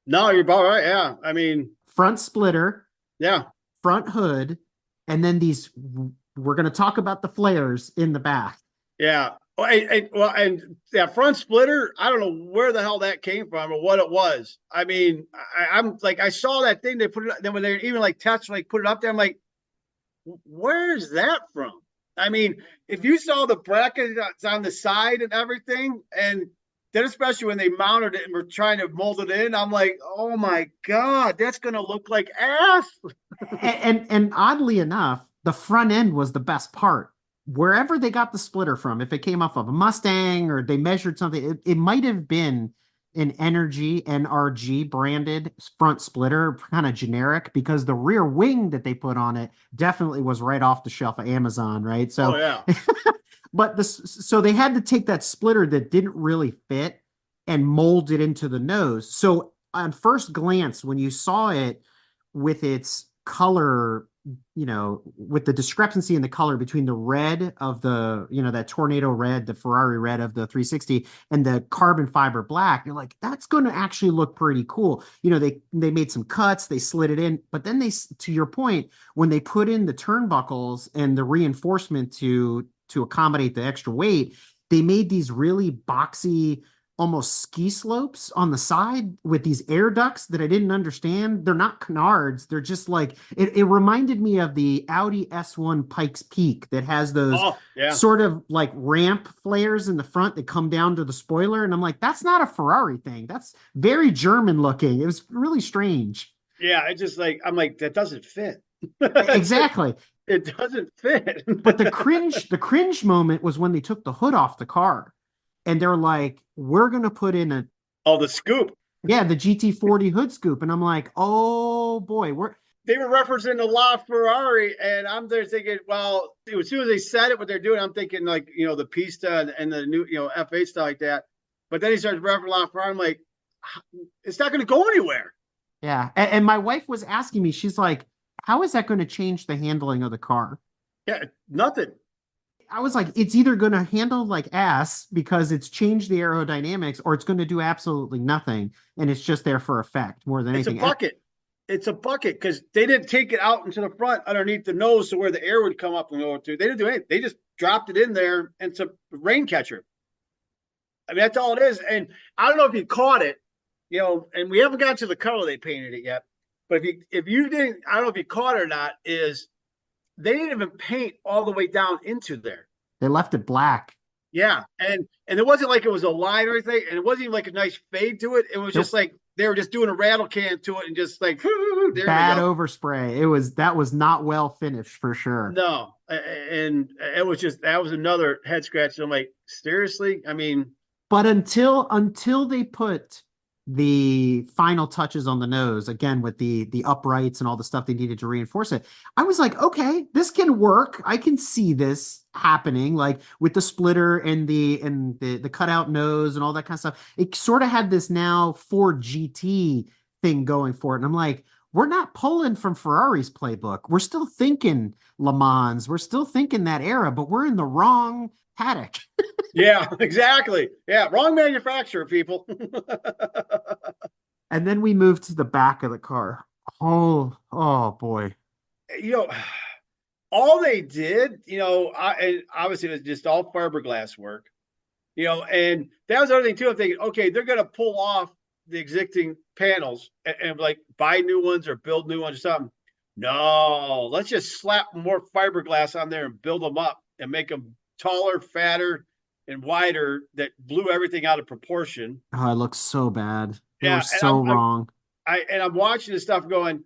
[SPEAKER 2] No, you're about right. Yeah. I mean,
[SPEAKER 3] front splitter.
[SPEAKER 2] Yeah.
[SPEAKER 3] Front hood. And then we're going to talk about the flares in the back.
[SPEAKER 2] Yeah. And that front splitter, I don't know where the hell that came from or what it was. I mean, I'm like, I saw that thing, they put it, then when they even like touch, like put it up there, I'm like, where's that from? I mean, if you saw the bracket that's on the side and everything, and then especially when they mounted it and were trying to mold it in, I'm like, oh my God, that's going to look like ass.
[SPEAKER 3] and oddly enough, the front end was the best part. Wherever they got the splitter from, if it came off of a Mustang or they measured something, it might have been an Energy NRG branded front splitter, kind of generic, because the rear wing that they put on it definitely was right off the shelf of Amazon, right?
[SPEAKER 2] Oh
[SPEAKER 3] So,
[SPEAKER 2] yeah.
[SPEAKER 3] but so they had to take that splitter that didn't really fit and mold it into the nose. So on first glance, when you saw it with its color, with the discrepancy in the color between the red of that tornado red, the Ferrari red of the 360, and the carbon fiber black, you're like, that's going to actually look pretty cool. They made some cuts, they slid it in, but then to your point, when they put in the turnbuckles and the reinforcement to accommodate the extra weight, they made these really boxy, almost ski slopes on the side with these air ducts that I didn't understand. They're not canards. They're just like, it reminded me of the Audi S1 Pikes Peak that has those
[SPEAKER 2] Oh yeah.
[SPEAKER 3] sort of like ramp flares in the front that come down to the spoiler. And I'm like, that's not a Ferrari thing. That's very German looking. It was really strange.
[SPEAKER 2] Yeah. It's just like, I'm like, that doesn't fit.
[SPEAKER 3] Exactly.
[SPEAKER 2] It doesn't fit.
[SPEAKER 3] But the cringe moment was when they took the hood off the car and they're like, we're going to put in
[SPEAKER 2] Oh, the scoop.
[SPEAKER 3] the GT40 hood scoop. And I'm like, oh boy,
[SPEAKER 2] They were referencing the La Ferrari, and I'm there thinking, well, as soon as they said it, what they're doing, I'm thinking like, the Pista and the new, F8 stuff like that. But then he starts referencing La Ferrari. I'm like, it's not going to go anywhere.
[SPEAKER 3] yeah. And my wife was asking me, she's like, how is that going to change the handling of the car?
[SPEAKER 2] Yeah, nothing.
[SPEAKER 3] I was like, it's either going to handle like ass because it's changed the aerodynamics, or it's going to do absolutely nothing. And it's just there for effect more than
[SPEAKER 2] It's a
[SPEAKER 3] anything.
[SPEAKER 2] bucket. It's a bucket because they didn't take it out into the front underneath the nose to where the air would come up and go through. They didn't do anything. They just dropped it in there, and it's a rain catcher. I mean, that's all it is. And I don't know if you caught it, and we haven't got to the color they painted it yet. But if you didn't, I don't know if you caught it or not, is they didn't even paint all the way down into there.
[SPEAKER 3] They left it black.
[SPEAKER 2] Yeah. And it wasn't like it was a line or anything. And it wasn't even like a nice fade to it. It was just like they were just doing a rattle can to it and just like, there
[SPEAKER 3] bad overspray. That was not well finished for sure.
[SPEAKER 2] No. And it was just, that was another head scratch. I'm like, seriously? I mean,
[SPEAKER 3] but until they put the final touches on the nose again with the uprights and all the stuff they needed to reinforce it, I was like, okay, this can work. I can see this happening, like with the splitter and the cutout nose and all that kind of stuff. It sort of had this now Ford GT thing going for it, and I'm like, we're not pulling from Ferrari's playbook. We're still thinking Le Mans. We're still thinking that era, but we're in the wrong paddock.
[SPEAKER 2] Yeah, exactly. Yeah, wrong manufacturer, people.
[SPEAKER 3] And then we moved to the back of the car. Oh boy.
[SPEAKER 2] All they did, and obviously it was just all fiberglass work, and that was the other thing too. I'm thinking, okay, they're going to pull off the existing panels and like buy new ones or build new ones or something. No, let's just slap more fiberglass on there and build them up and make them taller, fatter, and wider. That blew everything out of proportion.
[SPEAKER 3] Oh, it looks so bad. They
[SPEAKER 2] Yeah,
[SPEAKER 3] were so wrong.
[SPEAKER 2] I'm watching this stuff going,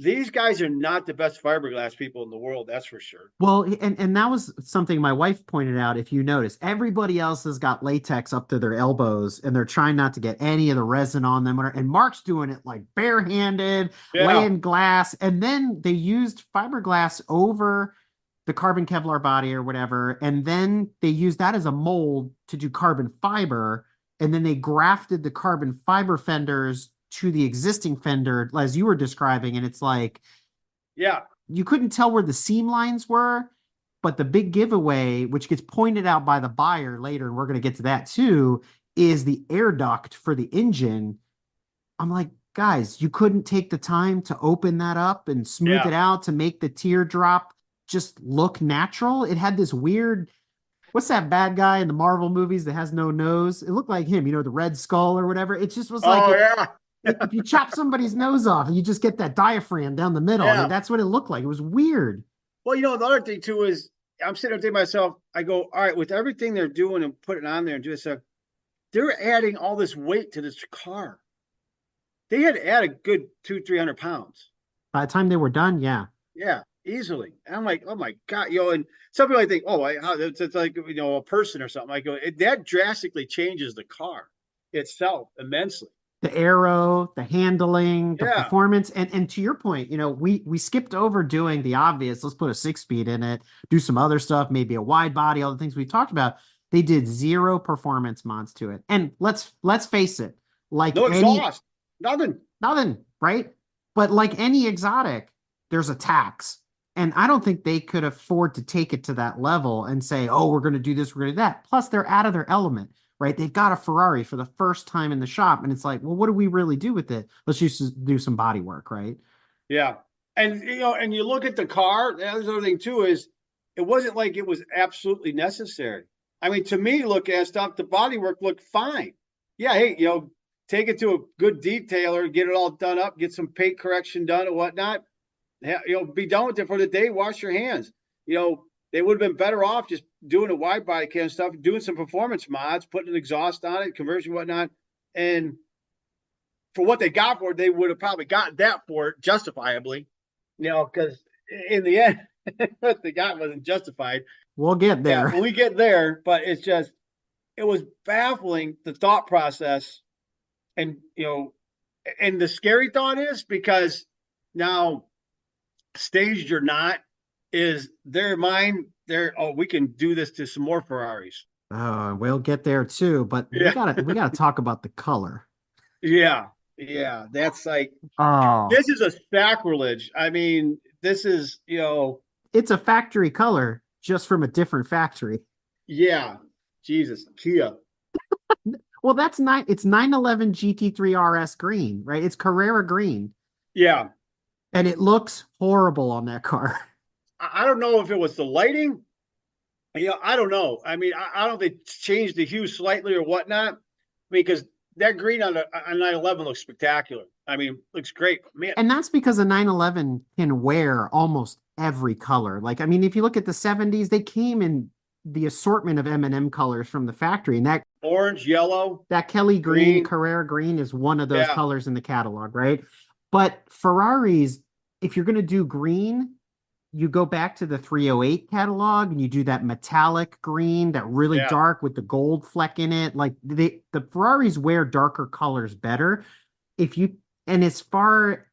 [SPEAKER 2] these guys are not the best fiberglass people in the world, that's for sure.
[SPEAKER 3] Well, and that was something my wife pointed out. If you notice, everybody else has got latex up to their elbows and they're trying not to get any of the resin on them. And Mark's doing it like barehanded, laying glass. And then they used fiberglass over the carbon Kevlar body or whatever. And then they used that as a mold to do carbon fiber. And then they grafted the carbon fiber fenders to the existing fender, as you were describing. And it's like,
[SPEAKER 2] yeah,
[SPEAKER 3] you couldn't tell where the seam lines were, but the big giveaway, which gets pointed out by the buyer later, and we're going to get to that too, is the air duct for the engine. I'm like, guys, you couldn't take the time to open that up and smooth it out to make the teardrop just look natural. It had this weird, what's that bad guy in the Marvel movies that has no nose? It looked like him, the Red Skull or whatever. It just was like, if you chop somebody's nose off and you just get that diaphragm down the middle, I mean, that's what it looked like. It was weird.
[SPEAKER 2] Well, the other thing too is I'm sitting there thinking to myself, I go, all right, with everything they're doing and putting on there and doing stuff, they're adding all this weight to this car. They had to add a good 200-300 pounds.
[SPEAKER 3] By the time they were done, yeah.
[SPEAKER 2] Yeah, easily. And I'm like, oh my God, and some people I think, it's like, a person or something. I go, that drastically changes the car. itself immensely.
[SPEAKER 3] The aero, the handling, the
[SPEAKER 2] Yeah.
[SPEAKER 3] performance, and to your point, we skipped over doing the obvious. Let's put a 6-speed in it, do some other stuff, maybe a wide body, all the things we've talked about. They did zero performance mods to it. And let's face it, like
[SPEAKER 2] No
[SPEAKER 3] any
[SPEAKER 2] exhaust, nothing.
[SPEAKER 3] nothing, right? But like any exotic, there's a tax. And I don't think they could afford to take it to that level and say, oh, we're going to do this, we're going to do that. Plus, they're out of their element, right? They've got a Ferrari for the first time in the shop. And it's like, well, what do we really do with it? Let's just do some body work, right?
[SPEAKER 2] Yeah. And and you look at the car, the other thing too is it wasn't like it was absolutely necessary. I mean, to me, look at stuff, the bodywork looked fine. Yeah, hey, take it to a good detailer, get it all done up, get some paint correction done and whatnot. Be done with it for the day, wash your hands. They would have been better off just doing a wide body kind of stuff, doing some performance mods, putting an exhaust on it, conversion, whatnot. And for what they got for it, they would have probably gotten that for it justifiably, because in the end, what they got wasn't justified.
[SPEAKER 3] We'll get there.
[SPEAKER 2] Yeah, when we get there, but it was baffling, the thought process. And, and the scary thought is because now staged or not, is their mind there. Oh, we can do this to some more Ferraris.
[SPEAKER 3] Oh, we'll get there too, but we gotta talk about the color.
[SPEAKER 2] Yeah. That's like, this is a sacrilege. I mean, this is,
[SPEAKER 3] it's a factory color just from a different factory.
[SPEAKER 2] Yeah. Jesus, Kia.
[SPEAKER 3] Well, it's 911 GT3 RS green, right? It's Carrera green.
[SPEAKER 2] Yeah.
[SPEAKER 3] And it looks horrible on that car.
[SPEAKER 2] I don't know if it was the lighting. I don't know. I mean, I don't think they changed the hue slightly or whatnot. I mean, because that green on 911 looks spectacular. I mean, looks great. Man.
[SPEAKER 3] And that's because a 911 can wear almost every color. Like, I mean, if you look at the 70s, they came in the assortment of M&M colors from the factory. And that
[SPEAKER 2] orange, yellow,
[SPEAKER 3] that Kelly green, Carrera green is one of those colors in the catalog, right? But Ferraris, if you're going to do green, you go back to the 308 catalog and you do that metallic green, that really dark with the gold fleck in it. Like the Ferraris wear darker colors better. And as far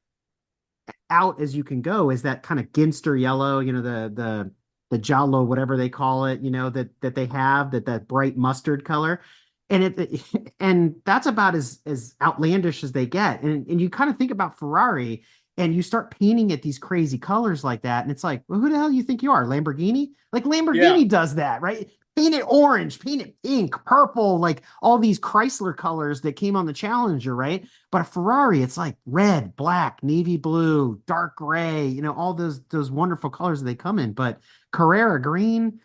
[SPEAKER 3] out as you can go is that kind of Ginster yellow, the giallo, whatever they call it, that they have, that bright mustard color. And that's about as outlandish as they get. And you kind of think about Ferrari and you start painting it these crazy colors like that. And it's like, well, who the hell do you think you are? Lamborghini? Like Lamborghini does that, right? Paint it orange, paint it pink, purple, like all these Chrysler colors that came on the Challenger, right? But a Ferrari, it's like red, black, navy blue, dark gray, all those wonderful colors they come in. But Carrera green,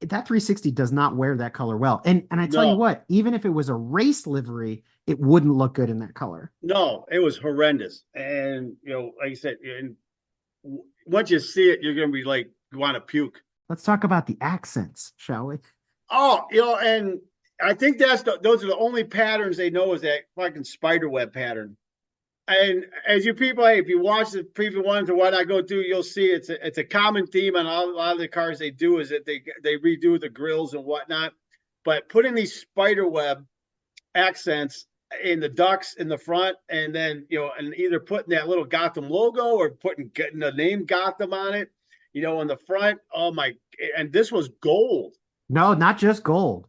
[SPEAKER 3] that 360 does not wear that color well. And I tell you what, even if it was a race livery, it wouldn't look good in that color.
[SPEAKER 2] No, it was horrendous. And, like I said, and once you see it, you're going to be like, you want to puke.
[SPEAKER 3] Let's talk about the accents, shall we?
[SPEAKER 2] Oh, and I think those are the only patterns they know is that fucking spider web pattern. And as you people, hey, if you watch the previous ones or what I go through, you'll see it's a common theme on a lot of the cars they do is that they redo the grills and whatnot. But putting these spider web accents in the ducts in the front, and then and either putting that little Gotham logo or getting the name Gotham on it, on the front. Oh my! And this was gold.
[SPEAKER 3] No, not just gold,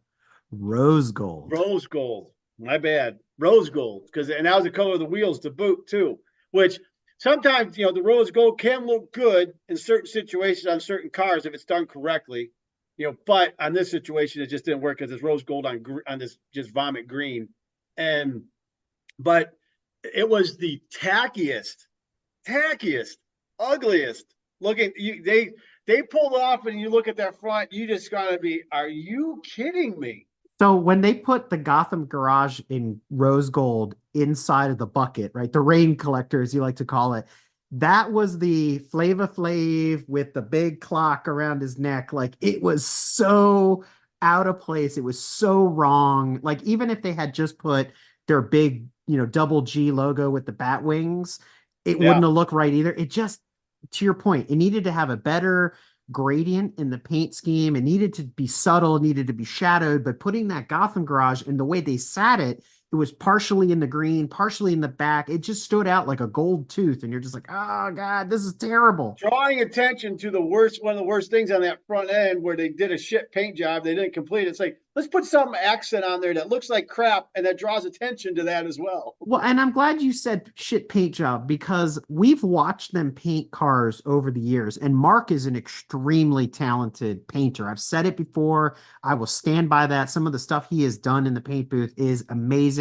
[SPEAKER 3] rose gold.
[SPEAKER 2] Rose gold. My bad. Rose gold, and that was the color of the wheels to boot too. Which sometimes the rose gold can look good in certain situations on certain cars if it's done correctly. But on this situation, it just didn't work because it's rose gold on this just vomit green. But it was the tackiest, ugliest looking. They pulled it off, and you look at their front, you just gotta be, are you kidding me?
[SPEAKER 3] So when they put the Gotham Garage in rose gold inside of the bucket, right, the rain collector, as you like to call it, that was the Flava Flav with the big clock around his neck. Like, it was so out of place. It was so wrong. Like, even if they had just put their big, double G logo with the bat wings, it wouldn't have looked right either. It just, to your point, it needed to have a better gradient in the paint scheme. It needed to be subtle, it needed to be shadowed, but putting that Gotham Garage and the way they sat it It was partially in the green, partially in the back. It just stood out like a gold tooth. And you're just like, oh God, this is terrible.
[SPEAKER 2] Drawing attention to one of the worst things on that front end where they did a shit paint job, they didn't complete it. It's like, let's put some accent on there that looks like crap and that draws attention to that as well.
[SPEAKER 3] Well, and I'm glad you said shit paint job because we've watched them paint cars over the years, and Mark is an extremely talented painter. I've said it before. I will stand by that. Some of the stuff he has done in the paint booth is amazing.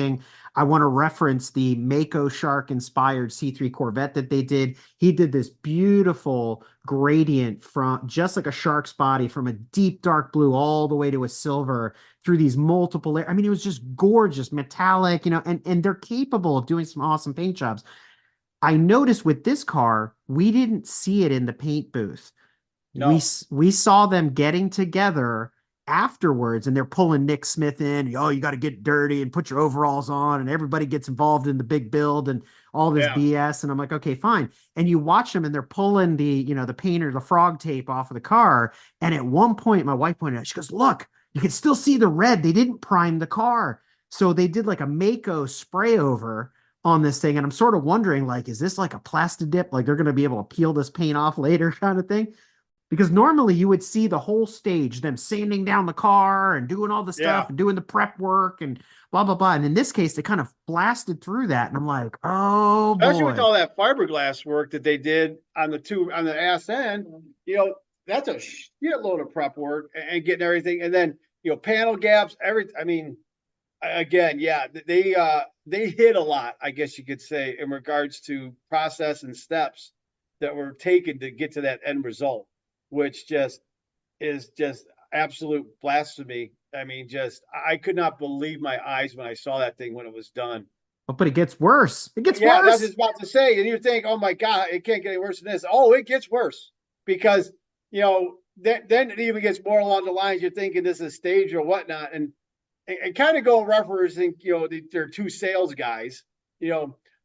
[SPEAKER 3] I want to reference the Mako Shark inspired C3 Corvette that they did. He did this beautiful gradient from just like a shark's body from a deep dark blue all the way to a silver through these multiple layers. I mean, it was just gorgeous, metallic, and they're capable of doing some awesome paint jobs. I noticed with this car, we didn't see it in the paint booth.
[SPEAKER 2] No.
[SPEAKER 3] We saw them getting together afterwards, and they're pulling Nick Smith in. Oh, you got to get dirty and put your overalls on, and everybody gets involved in the big build and all this BS. And I'm like, okay, fine. And you watch them, and they're pulling the painter, the frog tape off of the car. And at one point, my wife pointed out, she goes, "Look, you can still see the red. They didn't prime the car." So they did like a Mako spray over on this thing. And I'm sort of wondering, like, is this like a plastic dip? Like they're going to be able to peel this paint off later kind of thing? Because normally you would see the whole stage, them sanding down the car and doing all the stuff and doing the prep work and blah, blah, blah. And in this case, they kind of blasted through that. And I'm like, oh,
[SPEAKER 2] Especially
[SPEAKER 3] boy.
[SPEAKER 2] with all that fiberglass work that they did on the ass end, that's a shitload of prep work and getting everything. And then, panel gaps, I mean, again, they hit a lot, I guess you could say, in regards to process and steps that were taken to get to that end result, which is absolute blasphemy. I mean, I could not believe my eyes when I saw that thing when it was done.
[SPEAKER 3] Oh, but it gets worse. It gets worse.
[SPEAKER 2] Yeah, that's just about to say. And you think, oh my God, it can't get any worse than this. Oh, it gets worse because, then it even gets more along the lines you're thinking this is staged or whatnot. And kind of go referencing, they're two sales guys.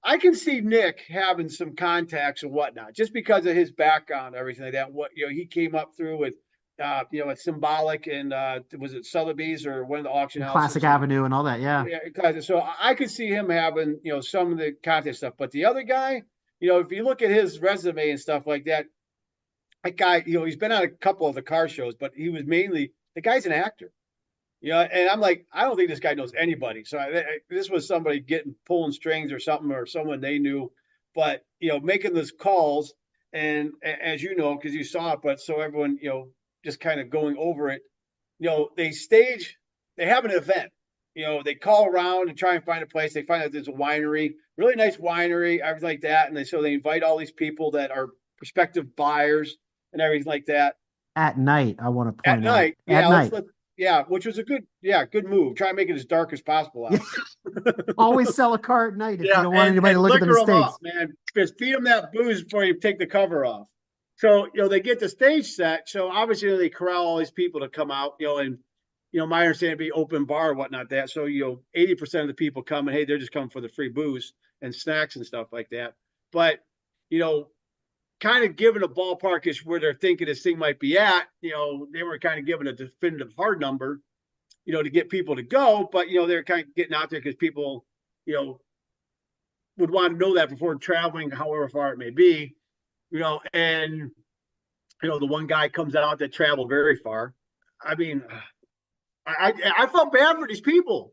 [SPEAKER 2] I can see Nick having some contacts and whatnot, just because of his background, everything like that. What he came up through with, at Symbolic and was it Sotheby's or one of the auction houses,
[SPEAKER 3] Classic Avenue and all that, yeah.
[SPEAKER 2] So I could see him having some of the contact stuff. But the other guy, if you look at his resume and stuff like that, that guy, he's been on a couple of the car shows, but he was mainly the guy's an actor. And I'm like, I don't think this guy knows anybody. So this was somebody pulling strings or something, or someone they knew, but, making those calls. And as you know, because you saw it, but so everyone, just kind of going over it, they have an event, they call around and try and find a place. They find out there's a winery, really nice winery, everything like that. And so they invite all these people that are prospective buyers and everything like that.
[SPEAKER 3] At night, I want to point
[SPEAKER 2] out. At night.
[SPEAKER 3] At night.
[SPEAKER 2] Which was a good move. Try and make it as dark as possible.
[SPEAKER 3] Always sell a car at night if you don't want anybody to look at the mistakes.
[SPEAKER 2] Off, man. Just feed them that booze before you take the cover off. So, they get the stage set. So obviously they corral all these people to come out, and, my understanding would be open bar and whatnot that. So, 80% of the people come and, hey, they're just coming for the free booze and snacks and stuff like that. But, kind of given a ballpark is where they're thinking this thing might be at, they were kind of given a definitive hard number, to get people to go, but, they're kind of getting out there because people, would want to know that before traveling, however far it may be, and, the one guy comes out that traveled very far. I mean, I felt bad for these people.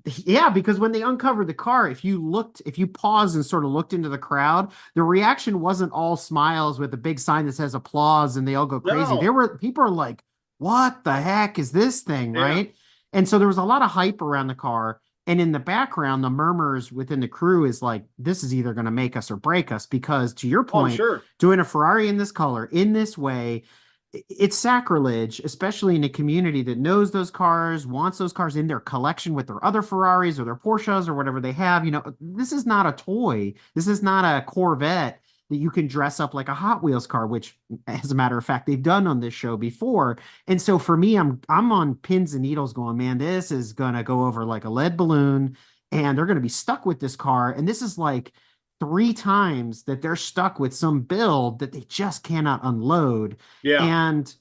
[SPEAKER 3] Yeah, because when they uncovered the car, if you paused and sort of looked into the crowd, the reaction wasn't all smiles with a big sign that says applause and they all go crazy.
[SPEAKER 2] No.
[SPEAKER 3] People are like, what the heck is this thing, right? And so there was a lot of hype around the car. And in the background, the murmurs within the crew is like, this is either going to make us or break us, because to your point, doing a Ferrari in this color, in this way, it's sacrilege, especially in a community that knows those cars, wants those cars in their collection with their other Ferraris or their Porsches or whatever they have. This is not a toy. This is not a Corvette that you can dress up like a Hot Wheels car, which, as a matter of fact, they've done on this show before. And so for me, I'm on pins and needles going, man, this is going to go over like a lead balloon, and they're going to be stuck with this car. And this is like 3 times that they're stuck with some build that they just cannot unload.
[SPEAKER 2] Yeah.
[SPEAKER 3] And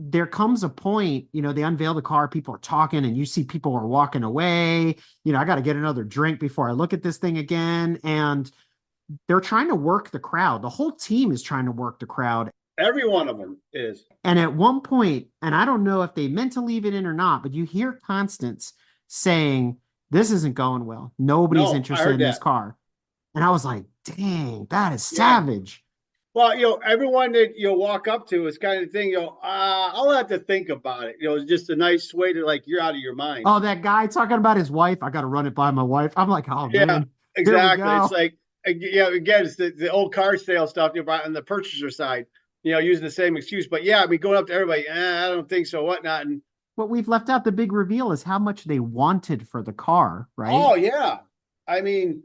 [SPEAKER 3] there comes a point, they unveil the car, people are talking, and you see people are walking away. I got to get another drink before I look at this thing again. And they're trying to work the crowd. The whole team is trying to work the crowd.
[SPEAKER 2] Every one of them is.
[SPEAKER 3] And at one point, and I don't know if they meant to leave it in or not, but you hear Constance saying, "This isn't going well. Nobody's
[SPEAKER 2] No, I
[SPEAKER 3] interested
[SPEAKER 2] heard
[SPEAKER 3] in this
[SPEAKER 2] that.
[SPEAKER 3] car." And I was like, dang, that is
[SPEAKER 2] Yeah.
[SPEAKER 3] savage.
[SPEAKER 2] Well, everyone that you walk up to is kind of thing, I'll have to think about it. It's just a nice way to like, you're out of your mind.
[SPEAKER 3] Oh, that guy talking about his wife. I got to run it by my wife. I'm like, oh,
[SPEAKER 2] Yeah,
[SPEAKER 3] man.
[SPEAKER 2] exactly. It's
[SPEAKER 3] Go.
[SPEAKER 2] like, again, it's the old car sale stuff, on the purchaser side, using the same excuse. But yeah, I mean, going up to everybody, I don't think so, whatnot. And
[SPEAKER 3] What we've left out the big reveal is how much they wanted for the car, right?
[SPEAKER 2] oh, yeah. I mean,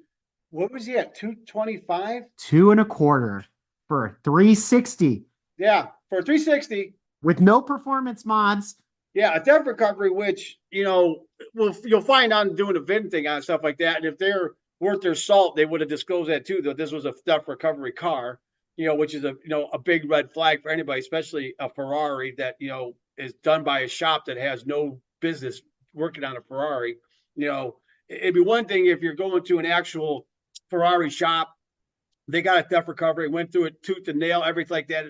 [SPEAKER 2] what was he at? 225?
[SPEAKER 3] 2.25 for a 360
[SPEAKER 2] Yeah, for a 360.
[SPEAKER 3] with no performance mods.
[SPEAKER 2] Yeah, a theft recovery, which, you'll find on doing a VIN thing on stuff like that. And if they're worth their salt, they would have disclosed that too, that this was a theft recovery car, which is a big red flag for anybody, especially a Ferrari that, is done by a shop that has no business working on a Ferrari. It'd be one thing if you're going to an actual Ferrari shop, they got a theft recovery, went through it tooth and nail, everything like that,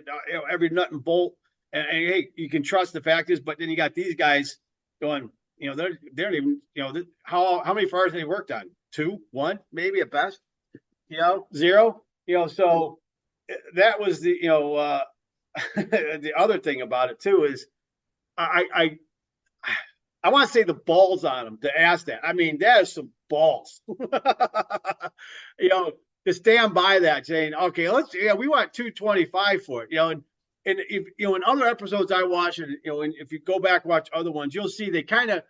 [SPEAKER 2] every nut and bolt. And hey, you can trust the factors, but then you got these guys going, they don't even, how many Ferraris have they worked on? 2, 1, maybe at best, 0. So that was the, the other thing about it too is I want to say the balls on them to ask that. I mean, that is some balls, to stand by that saying, okay, we want 225 for it, and if in other episodes I watch, and and if you go back and watch other ones, you'll see they kind of,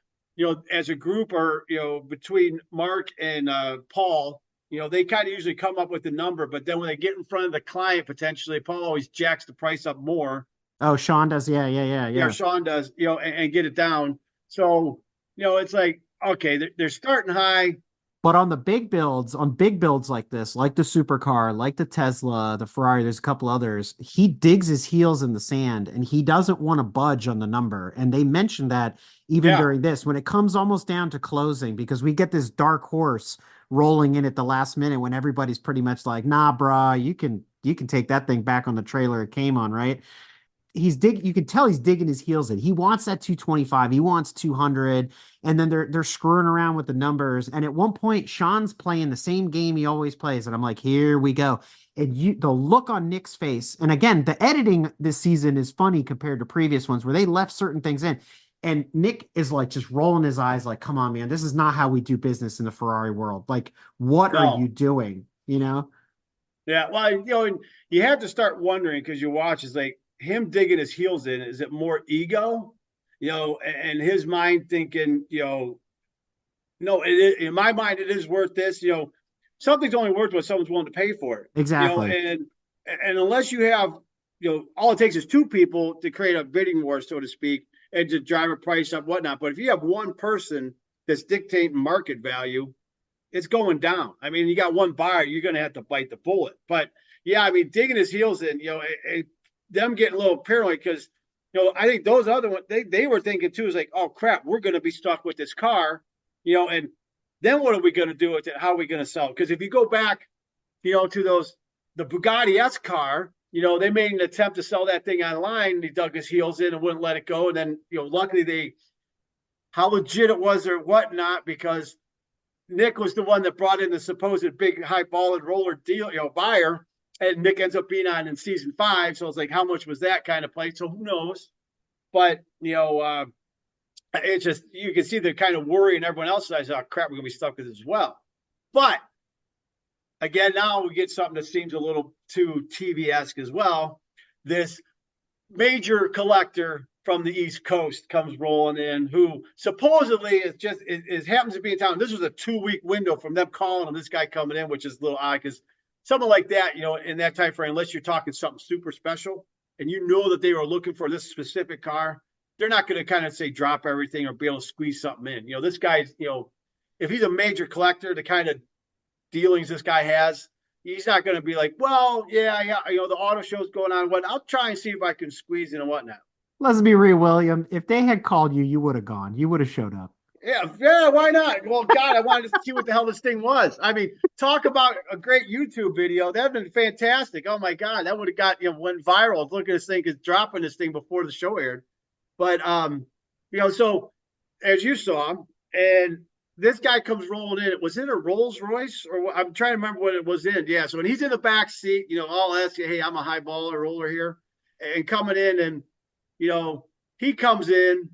[SPEAKER 2] as a group, or between Mark and Paul, they kind of usually come up with the number, but then when they get in front of the client, potentially Paul always jacks the price up more.
[SPEAKER 3] Oh, Sean does. Yeah.
[SPEAKER 2] Sean does, and get it down. So it's like, okay, they're starting high.
[SPEAKER 3] But on big builds like this, like the supercar, like the Tesla, the Ferrari, there's a couple others, he digs his heels in the sand and he doesn't want to budge on the number. And they mentioned that even during this, when it comes almost down to closing, because we get this dark horse rolling in at the last minute when everybody's pretty much like, nah, brah, you can take that thing back on the trailer it came on, right? You can tell he's digging his heels in. He wants that 225, he wants 200, and then they're screwing around with the numbers. And at one point, Sean's playing the same game he always plays, and I'm like, here we go. And the look on Nick's face, and again, the editing this season is funny compared to previous ones where they left certain things in. And Nick is like just rolling his eyes, like, come on, man, this is not how we do business in the Ferrari world. Like, what are you doing?
[SPEAKER 2] Yeah, well, and you have to start wondering, because you watch, is like him digging his heels in. Is it more ego, and his mind thinking, no, in my mind, it is worth this. Something's only worth what someone's willing to pay for it.
[SPEAKER 3] Exactly.
[SPEAKER 2] And unless you have, all it takes is 2 people to create a bidding war, so to speak, and to drive a price up, whatnot. But if you have one person that's dictating market value, it's going down. I mean, you got one buyer, you're going to have to bite the bullet. But yeah, I mean, digging his heels in, them getting a little paranoid, because, I think those other ones, they were thinking too, is like, oh crap, we're going to be stuck with this car, and then what are we going to do with it? How are we going to sell it? Because if you go back, to the Bugatti S car, they made an attempt to sell that thing online. He dug his heels in and wouldn't let it go. And then, luckily how legit it was or whatnot, because Nick was the one that brought in the supposed big high ball and roller deal, buyer, and Nick ends up being on in season 5. So it's like, how much was that kind of play? So who knows? But, it's just, you can see the kind of worry in everyone else's eyes. Oh crap, we're gonna be stuck with this as well. But again, now we get something that seems a little too TV-esque as well. This major collector from the East Coast comes rolling in, who supposedly is happens to be in town. This was a 2-week window from them calling him, this guy coming in, which is a little odd, because something like that, in that time frame, unless you're talking something super special and that they were looking for this specific car, they're not going to kind of say drop everything or be able to squeeze something in. This guy's, if he's a major collector, the kind of dealings this guy has, he's not going to be like, well, yeah, the auto show's going on. I'll try and see if I can squeeze in and whatnot.
[SPEAKER 3] Let's be real, William. If they had called you, you would have gone. You would have showed up.
[SPEAKER 2] Yeah, why not? Well, God, I wanted to see what the hell this thing was. I mean, talk about a great YouTube video. That'd been fantastic. Oh my God, that would have got went viral. Look at this thing, is dropping this thing before the show aired. But so as you saw, and this guy comes rolling in. Was it a Rolls Royce, or I'm trying to remember what it was in? Yeah, so when he's in the back seat, I'll ask you, hey, I'm a high baller roller here, and coming in, and he comes in,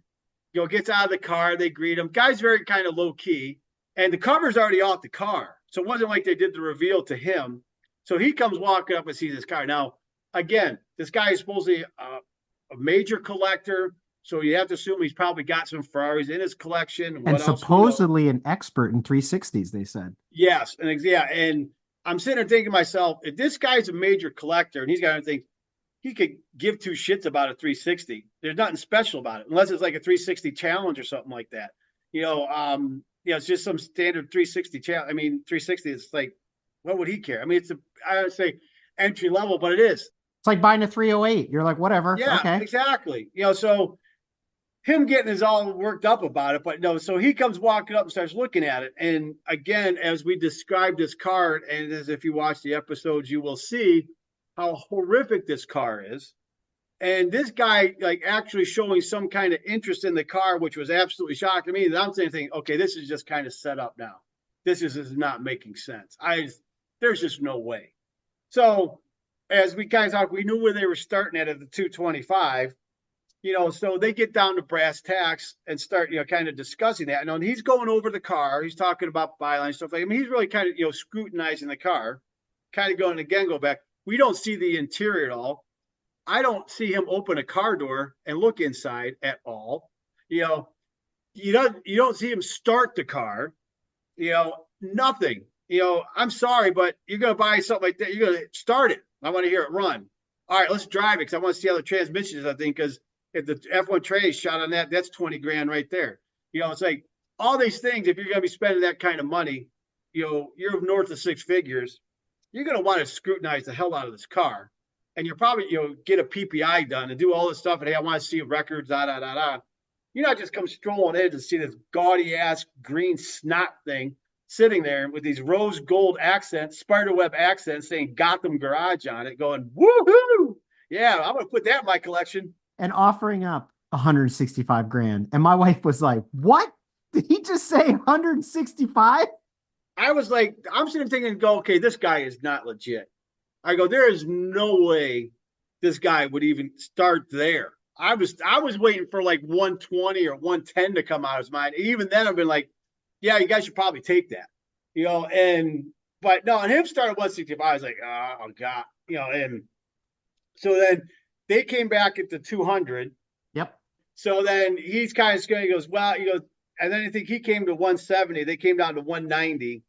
[SPEAKER 2] gets out of the car. They greet him. Guy's very kind of low key, and the cover's already off the car. So it wasn't like they did the reveal to him. So he comes walking up and sees this car. Now, again, this guy is supposedly a major collector. So you have to assume he's probably got some Ferraris in his collection.
[SPEAKER 3] And supposedly an expert in 360s, they said.
[SPEAKER 2] Yes. And I'm sitting there thinking to myself, if this guy's a major collector and he's got to think, he could give two shits about a 360. There's nothing special about it, unless it's like a 360 challenge or something like that. It's just some standard 360 challenge. I mean, 360 is like, what would he care? I mean, I would say entry level, but it is.
[SPEAKER 3] It's like buying a 308. You're like, whatever.
[SPEAKER 2] Yeah,
[SPEAKER 3] okay.
[SPEAKER 2] Exactly. So him getting is all worked up about it, but no, so he comes walking up and starts looking at it. And again, as we described this car, and as if you watch the episodes, you will see how horrific this car is. And this guy, like, actually showing some kind of interest in the car, which was absolutely shocking to me. That I'm saying, okay, this is just kind of set up now. This is not making sense. There's just no way. So as we kind of talked, we knew where they were starting at the 225. So they get down to brass tacks and start, kind of discussing that. And he's going over the car. He's talking about byline stuff. I mean, he's really kind of, scrutinizing the car, kind of go back. We don't see the interior at all. I don't see him open a car door and look inside at all. You don't see him start the car. Nothing. I'm sorry, but you're going to buy something like that. You're going to start it. I want to hear it run. All right, let's drive it because I want to see how the transmission is, I think, because if the F1 tray is shot on that, that's 20 grand right there. It's like all these things, if you're going to be spending that kind of money, you're north of six figures, you're going to want to scrutinize the hell out of this car. And you're probably, get a PPI done and do all this stuff. And hey, I want to see records, You're not just come strolling in to see this gaudy ass green snot thing sitting there with these rose gold accents, spiderweb accents saying Gotham Garage on it, going, woohoo! Yeah, I'm going to put that in my collection.
[SPEAKER 3] And offering up 165 grand. And my wife was like, what? Did he just say 165?
[SPEAKER 2] I was like, I'm sitting thinking, okay, this guy is not legit. I go, there is no way this guy would even start there. I was waiting for like 120 or 110 to come out of his mind. Even then, I've been like, yeah, you guys should probably take that, but no, and him started 165. I was like, oh God, and so then they came back at the 200.
[SPEAKER 3] Yep.
[SPEAKER 2] So then he's kind of scared. He goes, well, and then I think he came to 170. They came down to 190.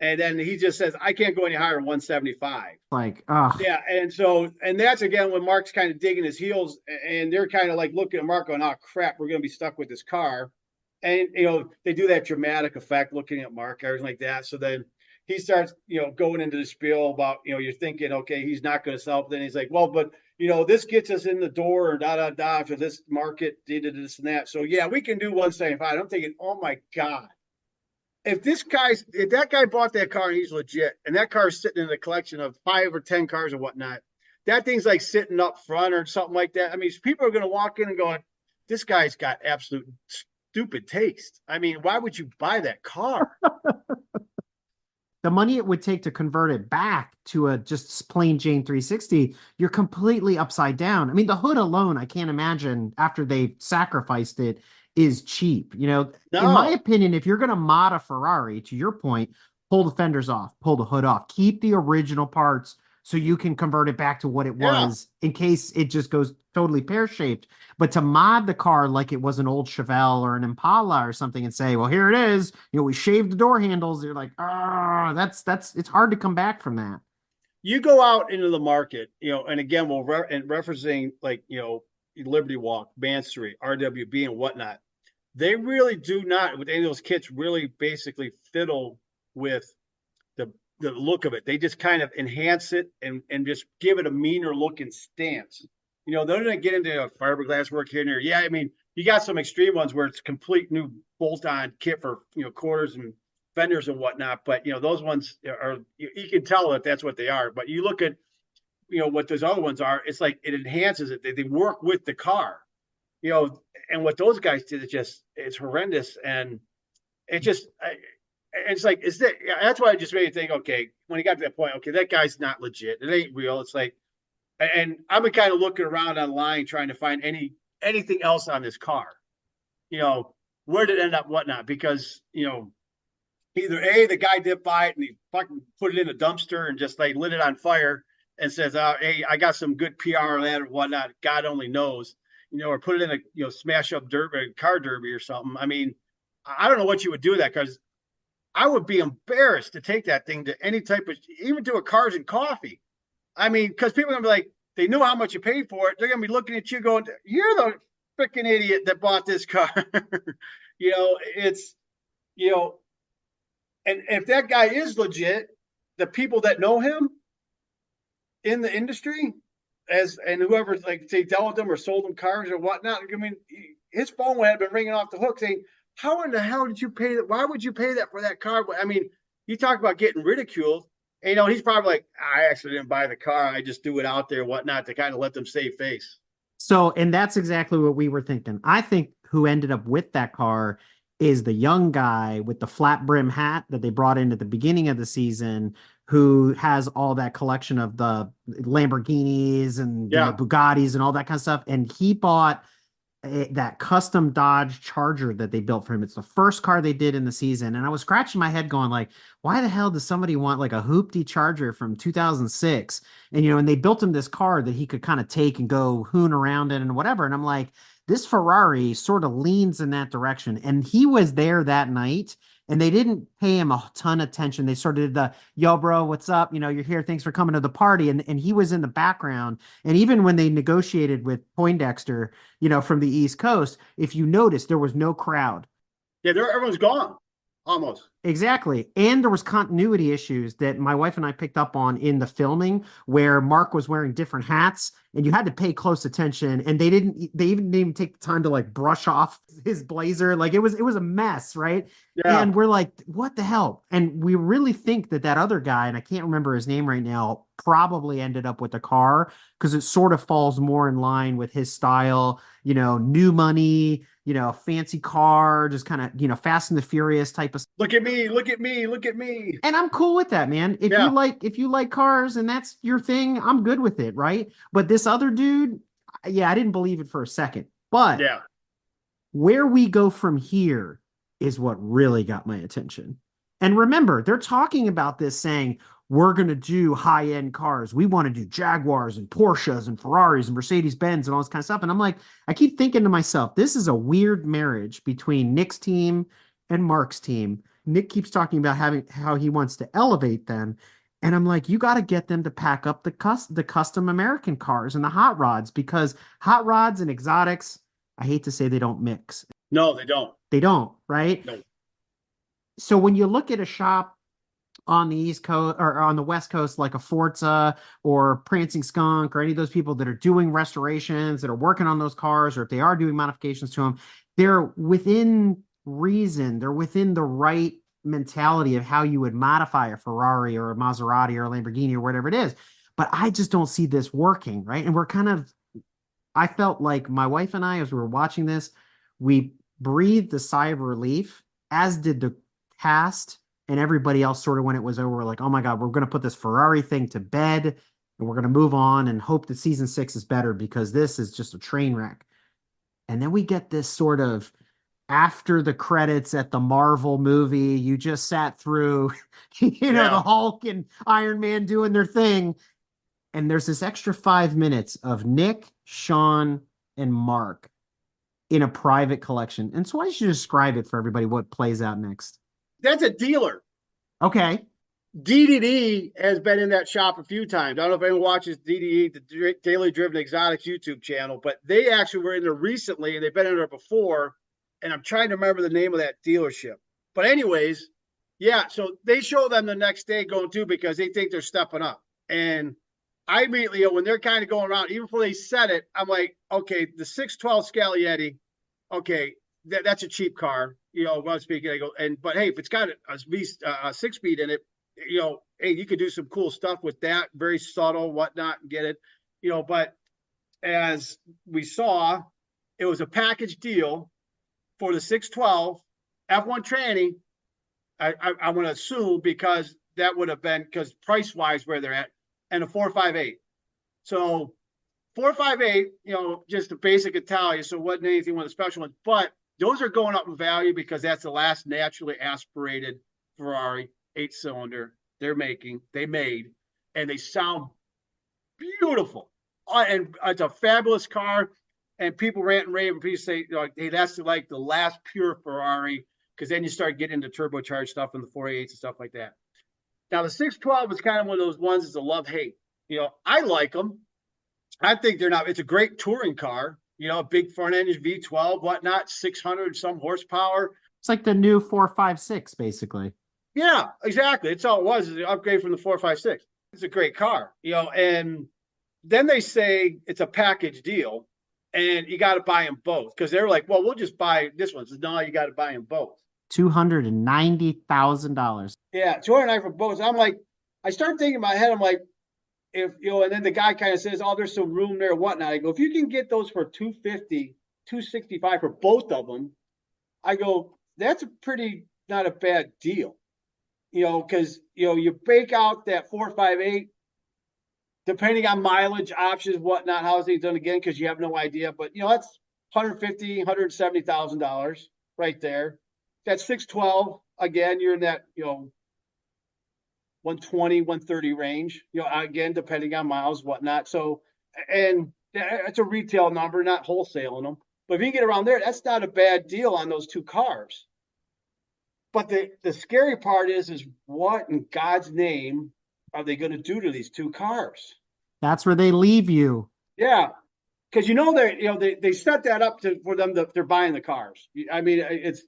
[SPEAKER 2] And then he just says, I can't go any higher than 175.
[SPEAKER 3] Like,
[SPEAKER 2] yeah. And that's again when Mark's kind of digging his heels, and they're kind of like looking at Mark going, oh crap, we're going to be stuck with this car. And, they do that dramatic effect looking at Mark, everything like that. So then he starts, going into the spiel about, you're thinking, okay, he's not going to sell. Then he's like, well, but, this gets us in the door, for this market, this and that. So yeah, we can do 175. I'm thinking, oh my God. If that guy bought that car and he's legit, and that car is sitting in a collection of 5 or 10 cars or whatnot, that thing's like sitting up front or something like that. I mean, people are going to walk in and go, this guy's got absolute stupid taste. I mean, why would you buy that car?
[SPEAKER 3] The money it would take to convert it back to a just plain Jane 360, you're completely upside down. I mean, the hood alone, I can't imagine after they sacrificed it, is cheap.
[SPEAKER 2] No.
[SPEAKER 3] In my opinion, if you're going to mod a Ferrari, to your point, pull the fenders off, pull the hood off, keep the original parts so you can convert it back to what it was in case it just goes totally pear-shaped. But to mod the car like it was an old Chevelle or an Impala or something and say, well, here it is, we shaved the door handles. You're like, it's hard to come back from that.
[SPEAKER 2] You go out into the market, and again, referencing like, Liberty Walk, Man Street, RWB, and whatnot. They really do not, with any of those kits, really basically fiddle with the look of it. They just kind of enhance it and just give it a meaner looking stance. they're going to get into fiberglass work here and there. Yeah, I mean, you got some extreme ones where it's complete new bolt-on kit for quarters and fenders and whatnot. But those ones are you can tell that that's what they are. But you look at what those other ones are. It's like it enhances it. They work with the car. And what those guys did is it's horrendous, and it's like that's why I just made me think. Okay, when he got to that point, okay, that guy's not legit. It ain't real. It's like, and I've been kind of looking around online trying to find anything else on this car. Where did it end up, whatnot? Because either the guy did buy it and he fucking put it in a dumpster and just like lit it on fire and says, hey, I got some good PR on that or whatnot. God only knows. Or put it in a smash up car derby or something. I mean, I don't know what you would do with that, because I would be embarrassed to take that thing to any type of, even to a Cars and Coffee. I mean, because people are gonna be like, they knew how much you paid for it. They're gonna be looking at you going, "You're the freaking idiot that bought this car." It's and if that guy is legit, the people that know him in the industry, and whoever's like say dealt with them or sold them cars or whatnot, I mean, his phone would have been ringing off the hook saying, "How in the hell did you pay that? Why would you pay that for that car?" I mean, you talk about getting ridiculed. And, he's probably like, "I actually didn't buy the car. I just threw it out there, whatnot, to kind of let them save face."
[SPEAKER 3] So, and that's exactly what we were thinking. I think who ended up with that car is the young guy with the flat brim hat that they brought in at the beginning of the season, who has all that collection of the Lamborghinis and Bugattis and all that kind of stuff. And he bought that custom Dodge Charger that they built for him. It's the first car they did in the season. And I was scratching my head going like, why the hell does somebody want like a hoopty Charger from 2006? And, and they built him this car that he could kind of take and go hoon around in and whatever. And I'm like, this Ferrari sort of leans in that direction. And he was there that night, and they didn't pay him a ton of attention. They sort of did the, "Yo, bro, what's up? You're here. Thanks for coming to the party." And he was in the background. And even when they negotiated with Poindexter, from the East Coast, if you notice, there was no crowd.
[SPEAKER 2] Yeah, everyone's gone. Almost.
[SPEAKER 3] Exactly. And there was continuity issues that my wife and I picked up on in the filming, where Mark was wearing different hats and you had to pay close attention, and they even didn't take the time to like brush off his blazer. Like it was a mess. Right.
[SPEAKER 2] Yeah.
[SPEAKER 3] And we're like, what the hell? And we really think that other guy, and I can't remember his name right now, probably ended up with the car because it sort of falls more in line with his style, new money, fancy car, just kind of, Fast and the Furious type of.
[SPEAKER 2] Look at me, look at me, look at me.
[SPEAKER 3] And I'm cool with that, man. If you like cars and that's your thing, I'm good with it, right? But this other dude, I didn't believe it for a second. But where we go from here is what really got my attention. And remember, they're talking about this saying, we're going to do high-end cars. We want to do Jaguars and Porsches and Ferraris and Mercedes-Benz and all this kind of stuff. And I'm like, I keep thinking to myself, this is a weird marriage between Nick's team and Mark's team. Nick keeps talking about how he wants to elevate them. And I'm like, you got to get them to pack up the custom American cars and the hot rods, because hot rods and exotics, I hate to say they don't mix.
[SPEAKER 2] No, they don't.
[SPEAKER 3] They don't, right?
[SPEAKER 2] No.
[SPEAKER 3] So when you look at a shop on the East Coast or on the West Coast, like a Forza or Prancing Skunk or any of those people that are doing restorations, that are working on those cars, or if they are doing modifications to them, they're within reason. They're within the right mentality of how you would modify a Ferrari or a Maserati or a Lamborghini or whatever it is. But I just don't see this working, right? And I felt like my wife and I, as we were watching this, we breathed a sigh of relief, as did the cast and everybody else. Sort of when it was over, we're like, oh my God, we're going to put this Ferrari thing to bed and we're going to move on and hope that season 6 is better, because this is just a train wreck. And then we get this sort of after the credits at the Marvel movie you just sat through, the Hulk and Iron Man doing their thing. And there's this extra 5 minutes of Nick, Sean, and Mark in a private collection. And so why don't you describe it for everybody, what plays out next?
[SPEAKER 2] That's a dealer.
[SPEAKER 3] Okay.
[SPEAKER 2] DDD has been in that shop a few times. I don't know if anyone watches DDE, the Daily Driven Exotics YouTube channel, but they actually were in there recently, and they've been in there before. And I'm trying to remember the name of that dealership. But anyways, so they show them the next day going through because they think they're stepping up. And I immediately, when they're kind of going around, even before they said it, I'm like, okay, the 612 Scaglietti, okay, that's a cheap car. When I'm speaking, I go, but hey, if it's got a 6-speed in it, hey, you could do some cool stuff with that, very subtle, whatnot, and get it. But as we saw, it was a package deal for the 612 F1 tranny. I want to assume because that would have been because price wise where they're at, and a 458. So 458, just a basic Italia, so it wasn't anything with a special one, but those are going up in value because that's the last naturally aspirated Ferrari 8-cylinder they made, and they sound beautiful. And it's a fabulous car. And people rant and rave and people say, hey, that's like the last pure Ferrari, because then you start getting into turbocharged stuff in the 488s and stuff like that. Now, the 612 is kind of one of those ones that's a love-hate. I like them. I think they're not. It's a great touring car. A big front engine V12, whatnot, 600 some horsepower.
[SPEAKER 3] It's like the new 456, basically.
[SPEAKER 2] Yeah, exactly. It's all it was, is an upgrade from the 456. It's a great car, and then they say it's a package deal and you got to buy them both, because they're like, well, we'll just buy this one. So no, you got to buy them both.
[SPEAKER 3] $290,000.
[SPEAKER 2] Yeah, 209 for both. I'm like, I start thinking in my head, I'm like, if and then the guy kind of says, oh, there's some room there, whatnot. I go, if you can get those for 250, 265 for both of them, I go, that's a pretty not a bad deal. Because you break out that 458, depending on mileage, options, whatnot, how it's done again, because you have no idea. But that's $150,000, $170,000 right there. That 612, again, you're in that 120, 130 range. Again, depending on miles, whatnot. So, and it's a retail number, not wholesaling them. But if you get around there, that's not a bad deal on those two cars. But the scary part is what in God's name are they going to do to these two cars?
[SPEAKER 3] That's where they leave you.
[SPEAKER 2] Yeah, because they set that up for them they're buying the cars. I mean, it's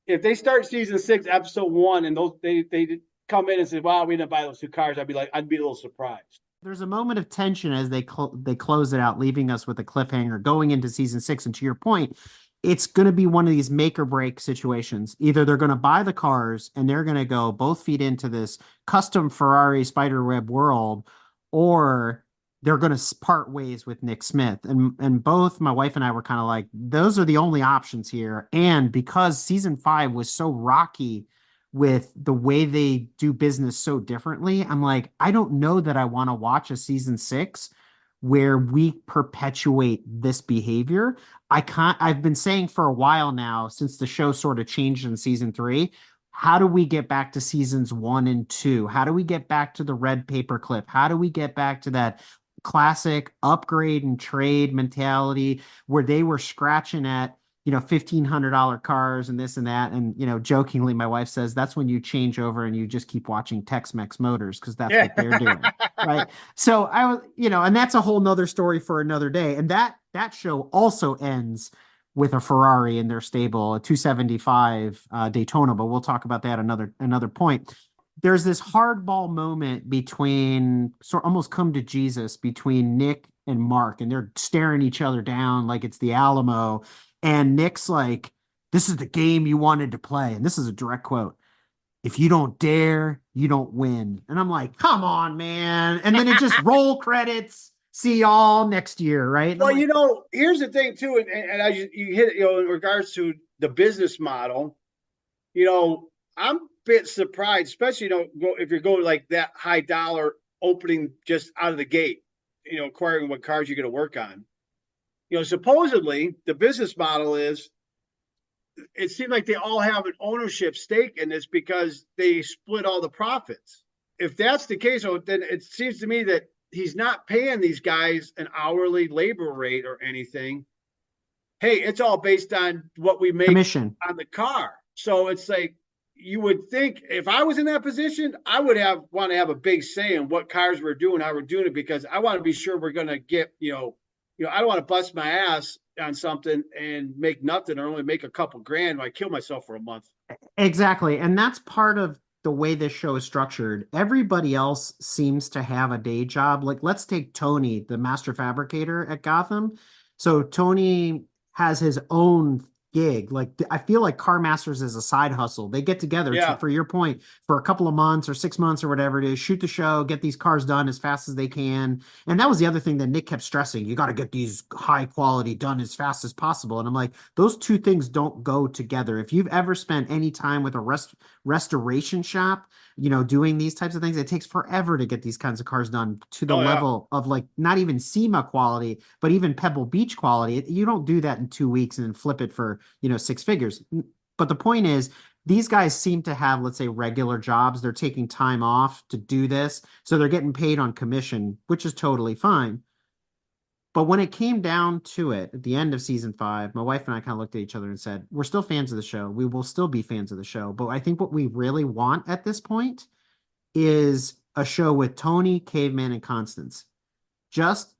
[SPEAKER 2] if they start season 6, episode 1, and they come in and say, "Wow, we didn't buy those two cars," I'd be a little surprised.
[SPEAKER 3] There's a moment of tension as they close it out, leaving us with a cliffhanger going into season 6. And to your point, it's going to be one of these make or break situations. Either they're going to buy the cars and they're going to go both feet into this custom Ferrari spiderweb world, or they're going to part ways with Nick Smith. And both my wife and I were kind of like, those are the only options here. And because season 5 was so rocky with the way they do business so differently, I'm like, I don't know that I want to watch a season 6 where we perpetuate this behavior. I've been saying for a while now, since the show sort of changed in season 3, how do we get back to seasons 1 and 2? How do we get back to the red paperclip? How do we get back to that classic upgrade and trade mentality where they were scratching at, $1,500 cars and this and that. And, jokingly, my wife says that's when you change over and you just keep watching Tex-Mex Motors, because that's what they're doing. Right. So I was, and that's a whole nother story for another day. And that show also ends with a Ferrari in their stable, a 275 Daytona, but we'll talk about that another point. There's this hardball moment between almost come to Jesus between Nick and Mark, and they're staring each other down like it's the Alamo. And Nick's like, this is the game you wanted to play. And this is a direct quote. If you don't dare, you don't win. And I'm like, come on, man. And then it just roll credits. See y'all next year, right?
[SPEAKER 2] Well, here's the thing too, and as you hit it, in regards to the business model, I'm a bit surprised, especially if you're going like that high dollar opening just out of the gate, acquiring what cars you're going to work on. Supposedly the business model is, it seemed like they all have an ownership stake in this because they split all the profits. If that's the case, then it seems to me that he's not paying these guys an hourly labor rate or anything. Hey, it's all based on what we make
[SPEAKER 3] commission
[SPEAKER 2] on the car. So it's like, you would think if I was in that position, I would want to have a big say in what cars we're doing, how we're doing it, because I want to be sure we're going to get, I don't want to bust my ass on something and make nothing or only make a couple grand when I kill myself for a month.
[SPEAKER 3] Exactly. And that's part of the way this show is structured, everybody else seems to have a day job. Like, let's take Tony, the master fabricator at Gotham. So Tony has his own gig. Like, I feel like Car Masters is a side hustle. They get together
[SPEAKER 2] Yeah.
[SPEAKER 3] for your point, for a couple of months or 6 months or whatever it is, shoot the show, get these cars done as fast as they can. And that was the other thing that Nick kept stressing. You got to get these high quality done as fast as possible. And I'm like, those two things don't go together. If you've ever spent any time with a restoration shop, doing these types of things, it takes forever to get these kinds of cars done to the level of, like, not even SEMA quality, but even Pebble Beach quality. You don't do that in 2 weeks and then flip it for, 6 figures. But the point is, these guys seem to have, let's say, regular jobs. They're taking time off to do this. So they're getting paid on commission, which is totally fine. But when it came down to it, at the end of season 5, my wife and I kind of looked at each other and said, we're still fans of the show. We will still be fans of the show. But I think what we really want at this point is a show with Tony, Caveman, and Constance. Just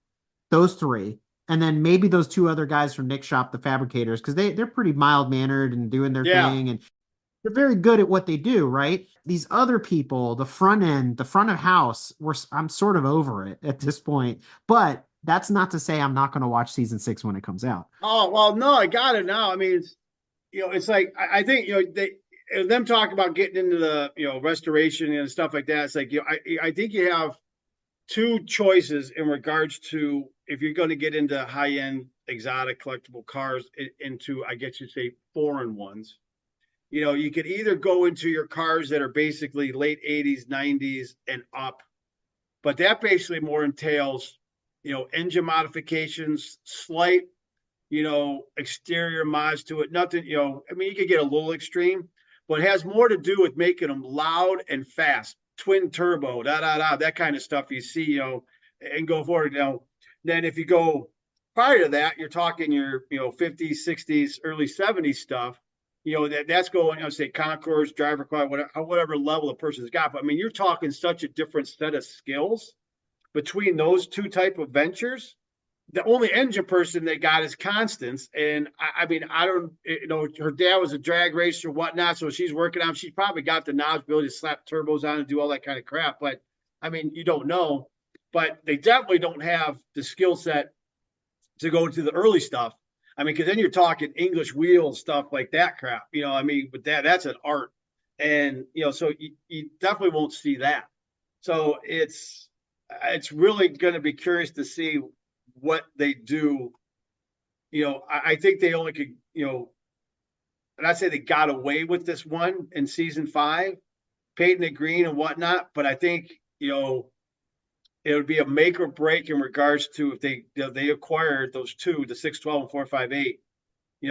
[SPEAKER 3] those three. And then maybe those two other guys from Nick's shop, the fabricators, because they're pretty mild-mannered and doing their thing. And they're very good at what they do, right? These other people, the front end, the front of house, I'm sort of over it at this point. But that's not to say I'm not going to watch season 6 when it comes out.
[SPEAKER 2] Oh, well, no, I got it now. I mean, it's like, I think, them talking about getting into the, restoration and stuff like that. It's like, I think you have two choices in regards to if you're going to get into high-end exotic collectible cars into, I guess you'd say, foreign ones. You could either go into your cars that are basically late 80s, 90s and up, but that basically more entails, engine modifications, slight, exterior mods to it. Nothing, I mean, you could get a little extreme, but it has more to do with making them loud and fast, twin turbo, that kind of stuff you see, and go forward. Then if you go prior to that, you're talking your, 50s, 60s, early 70s stuff. That's going, say Concours, driver car, whatever level the person's got. But I mean, you're talking such a different set of skills between those two type of ventures. The only engine person they got is Constance. And I mean, I don't, her dad was a drag racer, whatnot. So she's working on, she's probably got the knowledge ability to slap turbos on and do all that kind of crap. But I mean, you don't know, but they definitely don't have the skill set to go to the early stuff. I mean, because then you're talking English wheels, stuff like that crap, I mean, but that's an art. And, so you definitely won't see that. So it's really going to be curious to see what they do. I think they only could, and I'd say they got away with this one in season 5, painting it green and whatnot. But I think, it would be a make or break in regards to if they acquired those two, the 612 and 458.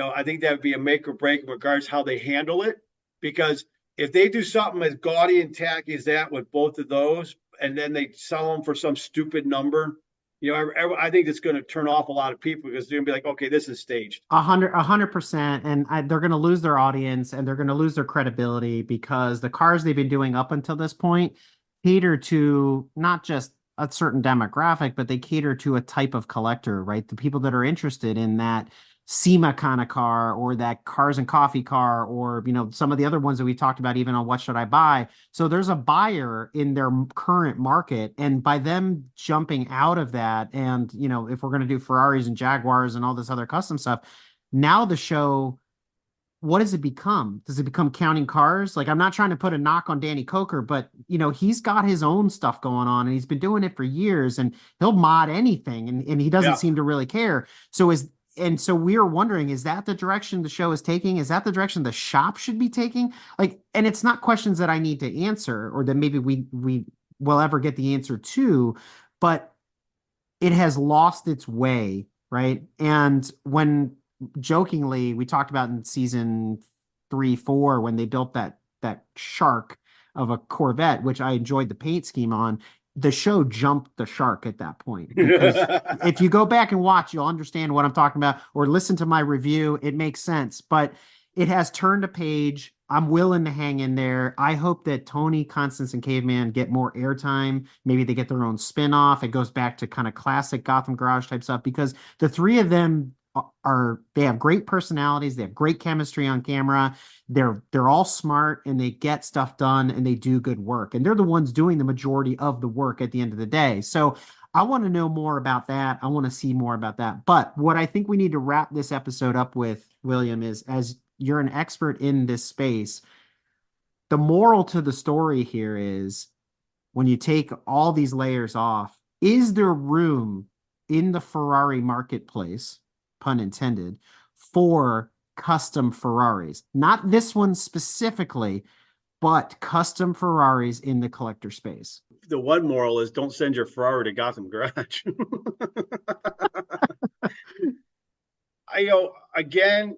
[SPEAKER 2] I think that would be a make or break in regards to how they handle it. Because if they do something as gaudy and tacky as that with both of those, and then they sell them for some stupid number, I think it's going to turn off a lot of people because they're going to be like, okay, this is staged.
[SPEAKER 3] 100%. And they're going to lose their audience and they're going to lose their credibility because the cars they've been doing up until this point cater to not just a certain demographic, but they cater to a type of collector, right? The people that are interested in that SEMA kind of car or that cars and coffee car or, some of the other ones that we talked about even on What Should I Buy? So there's a buyer in their current market. And by them jumping out of that and, if we're going to do Ferraris and Jaguars and all this other custom stuff, now the show, what does it become? Does it become counting cars? Like, I'm not trying to put a knock on Danny Coker, but he's got his own stuff going on and he's been doing it for years and he'll mod anything and he doesn't seem to really care. So we are wondering, is that the direction the show is taking? Is that the direction the shop should be taking? Like, and it's not questions that I need to answer or that maybe we will ever get the answer to, but it has lost its way, right? And when jokingly we talked about in season 3, 4, when they built that shark of a Corvette, which I enjoyed the paint scheme on, the show jumped the shark at that point. Because if you go back and watch, you'll understand what I'm talking about, or listen to my review. It makes sense, but it has turned a page. I'm willing to hang in there. I hope that Tony, Constance, and Caveman get more airtime. Maybe they get their own spin-off. It goes back to kind of classic Gotham Garage type stuff because the three of them are they have great personalities, they have great chemistry on camera. They're all smart and they get stuff done and they do good work. And they're the ones doing the majority of the work at the end of the day. So I want to know more about that. I want to see more about that. But what I think we need to wrap this episode up with, William, is as you're an expert in this space, the moral to the story here is when you take all these layers off, is there room in the Ferrari marketplace, pun intended, for custom Ferraris? Not this one specifically, but custom Ferraris in the collector space.
[SPEAKER 2] The one moral is don't send your Ferrari to Gotham Garage. Again,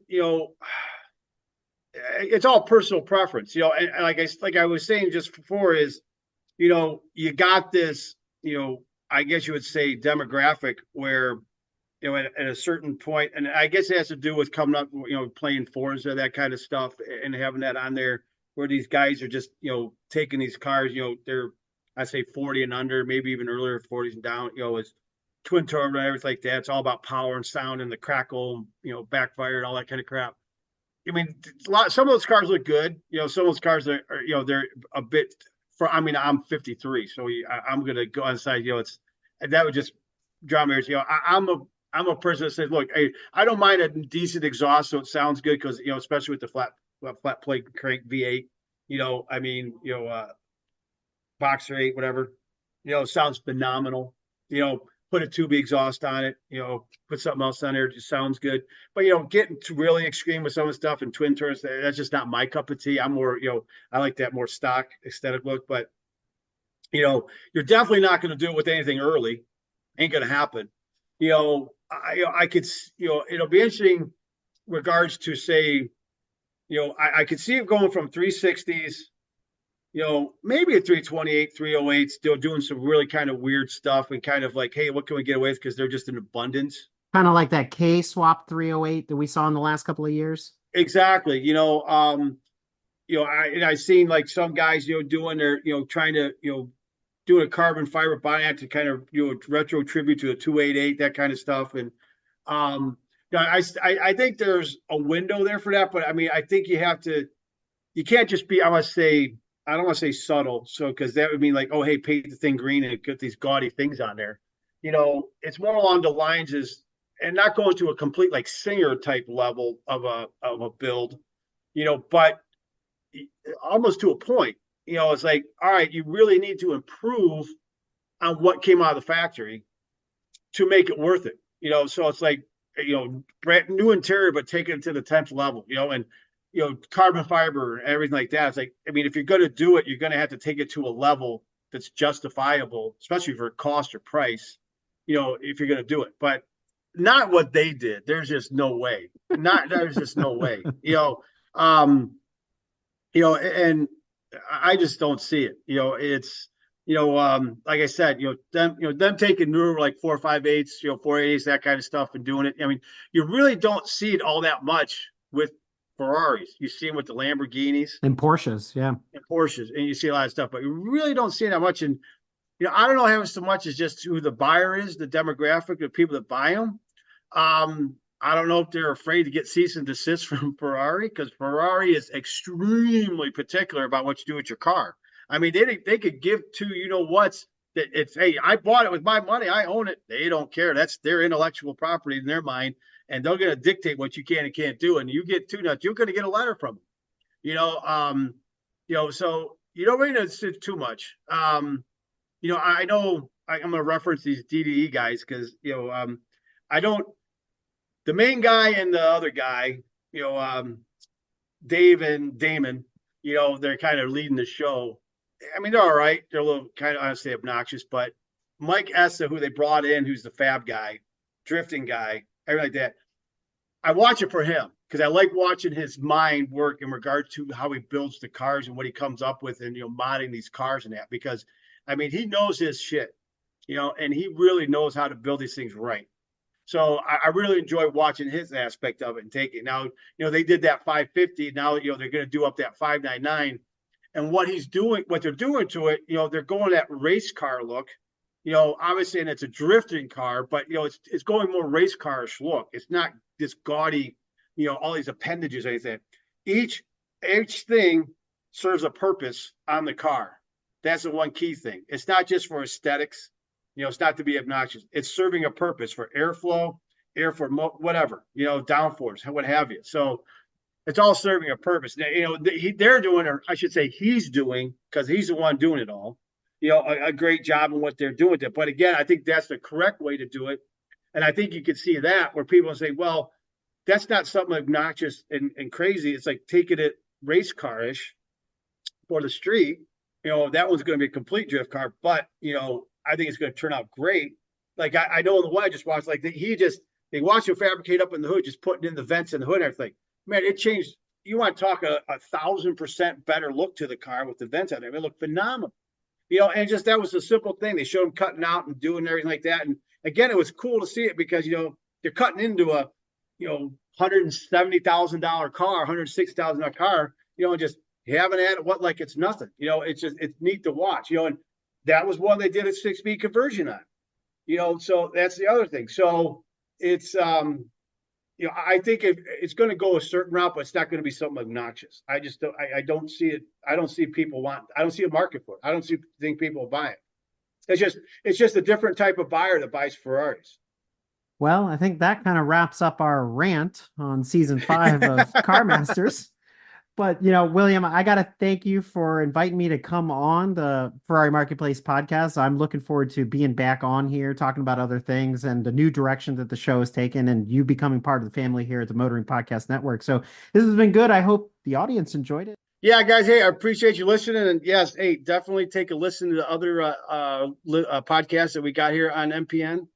[SPEAKER 2] it's all personal preference, and like I was saying just before is, you got this, I guess you would say demographic where, at a certain point, and I guess it has to do with coming up, playing Forza, that kind of stuff, and having that on there where these guys are just, taking these cars, they're, I say 40 and under, maybe even earlier 40s and down, it's twin turbo and everything like that. It's all about power and sound and the crackle, backfire and all that kind of crap. I mean, some of those cars look good. Some of those cars are they're a bit. I'm 53, so I'm gonna go on the side. That would just draw me. I'm a person that says, look, hey, I don't mind a decent exhaust, so it sounds good because especially with the flat plate crank V8. Boxer 8, whatever. Sounds phenomenal. Put a tube exhaust on it, put something else on there, it just sounds good. But getting to really extreme with some of the stuff and twin turns, that's just not my cup of tea. I'm more, I like that more stock aesthetic look. But you're definitely not going to do it with anything early. Ain't going to happen. I could, it'll be interesting regards to say, I could see it going from 360s, maybe a 328, 308, still doing some really kind of weird stuff and kind of like, hey, what can we get away with? Because they're just in abundance.
[SPEAKER 3] Kind of like that K-swap 308 that we saw in the last couple of years.
[SPEAKER 2] Exactly. I seen like some guys, doing their, trying to, doing a carbon fiber body to kind of, retro tribute to a 288, that kind of stuff. And, I think there's a window there for that, but I mean, I think you can't just be, I don't want to say subtle, so because that would mean like, oh, hey, paint the thing green and get these gaudy things on there. It's more along the lines and not going to a complete like singer type level of a build, but almost to a point. It's like, all right, you really need to improve on what came out of the factory to make it worth it. So it's like, brand new interior, but taking it to the 10th level, and carbon fiber and everything like that. It's like, I mean, if you're going to do it, you're going to have to take it to a level that's justifiable, especially for cost or price, if you're going to do it. But not what they did. There's just no way. There's just no way. And I just don't see it. It's like I said, them taking newer like 4.58s, 4.88s, that kind of stuff, and doing it. I mean, you really don't see it all that much with Ferraris. You see them with the Lamborghinis
[SPEAKER 3] and Porsches, yeah,
[SPEAKER 2] and you see a lot of stuff, but you really don't see that much. And I don't know how so much as just who the buyer is, the demographic of people that buy them. I don't know if they're afraid to get cease and desist from Ferrari, because Ferrari is extremely particular about what you do with your car. I mean, they could give to what's that it's, hey, I bought it with my money, I own it. They don't care. That's their intellectual property in their mind, and they're going to dictate what you can and can't do. And you get too nuts, you're going to get a letter from them. So you don't really know too much. I know I'm going to reference these DDE guys because I don't. The main guy and the other guy, Dave and Damon, they're kind of leading the show. I mean, they're all right. They're a little kind of, honestly, obnoxious, but Mike Essa, who they brought in, who's the fab guy, drifting guy, everything like that. I watch it for him because I like watching his mind work in regard to how he builds the cars and what he comes up with and, modding these cars and that, because I mean, he knows his shit, and he really knows how to build these things right. So I really enjoy watching his aspect of it and taking it. Now, they did that 550. Now, they're going to do up that 599. And what they're doing to it, they're going that race car look, Obviously, and it's a drifting car, but it's going more race carish look. It's not this gaudy, all these appendages, anything. Each thing serves a purpose on the car. That's the one key thing. It's not just for aesthetics. It's not to be obnoxious. It's serving a purpose for airflow, whatever, downforce, what have you. So it's all serving a purpose. They're doing, or I should say he's doing, because he's the one doing it all, a great job in what they're doing with it. But again, I think that's the correct way to do it. And I think you can see that where people say, well, that's not something obnoxious and crazy. It's like taking it race car-ish for the street. That one's going to be a complete drift car, but, I think it's going to turn out great. Like I know the one I just watched, like they watch him fabricate up in the hood, just putting in the vents in the hood and everything. Man, it changed. You want to talk a 1,000% better look to the car with the vents out there. It looked phenomenal. And just that was a simple thing. They showed him cutting out and doing everything like that. And again, it was cool to see it because, they're cutting into a, $170,000 car, $160,000 car, and just having at it like it's nothing. It's neat to watch, and that was one they did a 6-speed conversion on, so that's the other thing. So it's, I think it's going to go a certain route, but it's not going to be something obnoxious. I just don't, I don't see it. I don't see I don't see a market for it. I don't think people will buy it. It's just a different type of buyer that buys Ferraris.
[SPEAKER 3] Well, I think that kind of wraps up our rant on season 5 of Car Masters. But, William, I got to thank you for inviting me to come on the Ferrari Marketplace podcast. I'm looking forward to being back on here, talking about other things and the new direction that the show has taken and you becoming part of the family here at the Motoring Podcast Network. So this has been good. I hope the audience enjoyed it.
[SPEAKER 2] Yeah, guys. Hey, I appreciate you listening. And yes, hey, definitely take a listen to the other podcasts that we got here on MPN.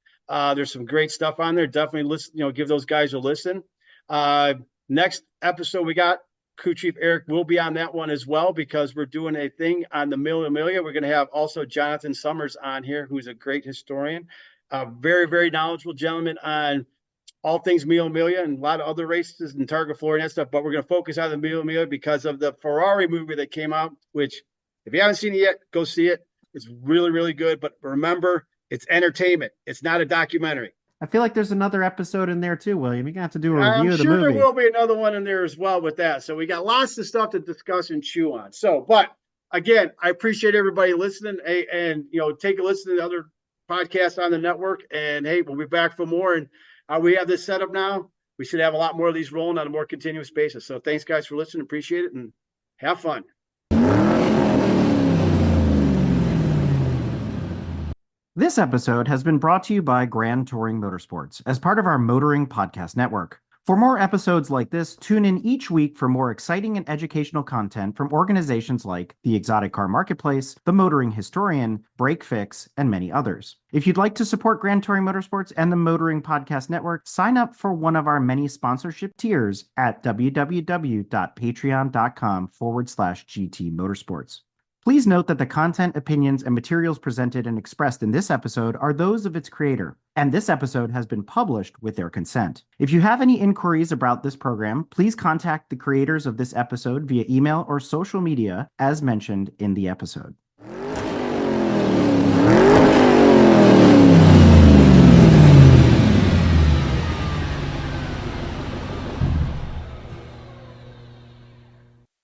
[SPEAKER 2] There's some great stuff on there. Definitely listen, give those guys a listen. Next episode we got, Crew Chief Eric will be on that one as well because we're doing a thing on the Mille Miglia. We're going to have also Jonathan Summers on here, who's a great historian, a very, very knowledgeable gentleman on all things Mille Miglia and a lot of other races and Targa Florio and that stuff. But we're going to focus on the Mille Miglia because of the Ferrari movie that came out, which if you haven't seen it yet, go see it. It's really, really good. But remember, it's entertainment. It's not a documentary.
[SPEAKER 3] I feel like there's another episode in there too, William. You're going to have to do a review of the movie.
[SPEAKER 2] I'm sure there will be another one in there as well with that. So we got lots of stuff to discuss and chew on. So, but again, I appreciate everybody listening and, take a listen to the other podcasts on the network. And hey, we'll be back for more. And we have this set up now. We should have a lot more of these rolling on a more continuous basis. So thanks guys for listening. Appreciate it and have fun.
[SPEAKER 3] This episode has been brought to you by Grand Touring Motorsports as part of our Motoring Podcast Network. For more episodes like this, tune in each week for more exciting and educational content from organizations like the Exotic Car Marketplace, the Motoring Historian, Break Fix, and many others. If you'd like to support Grand Touring Motorsports and the Motoring Podcast Network, sign up for one of our many sponsorship tiers at www.patreon.com/GT Motorsports. Please note that the content, opinions, and materials presented and expressed in this episode are those of its creator, and this episode has been published with their consent. If you have any inquiries about this program, please contact the creators of this episode via email or social media as mentioned in the episode.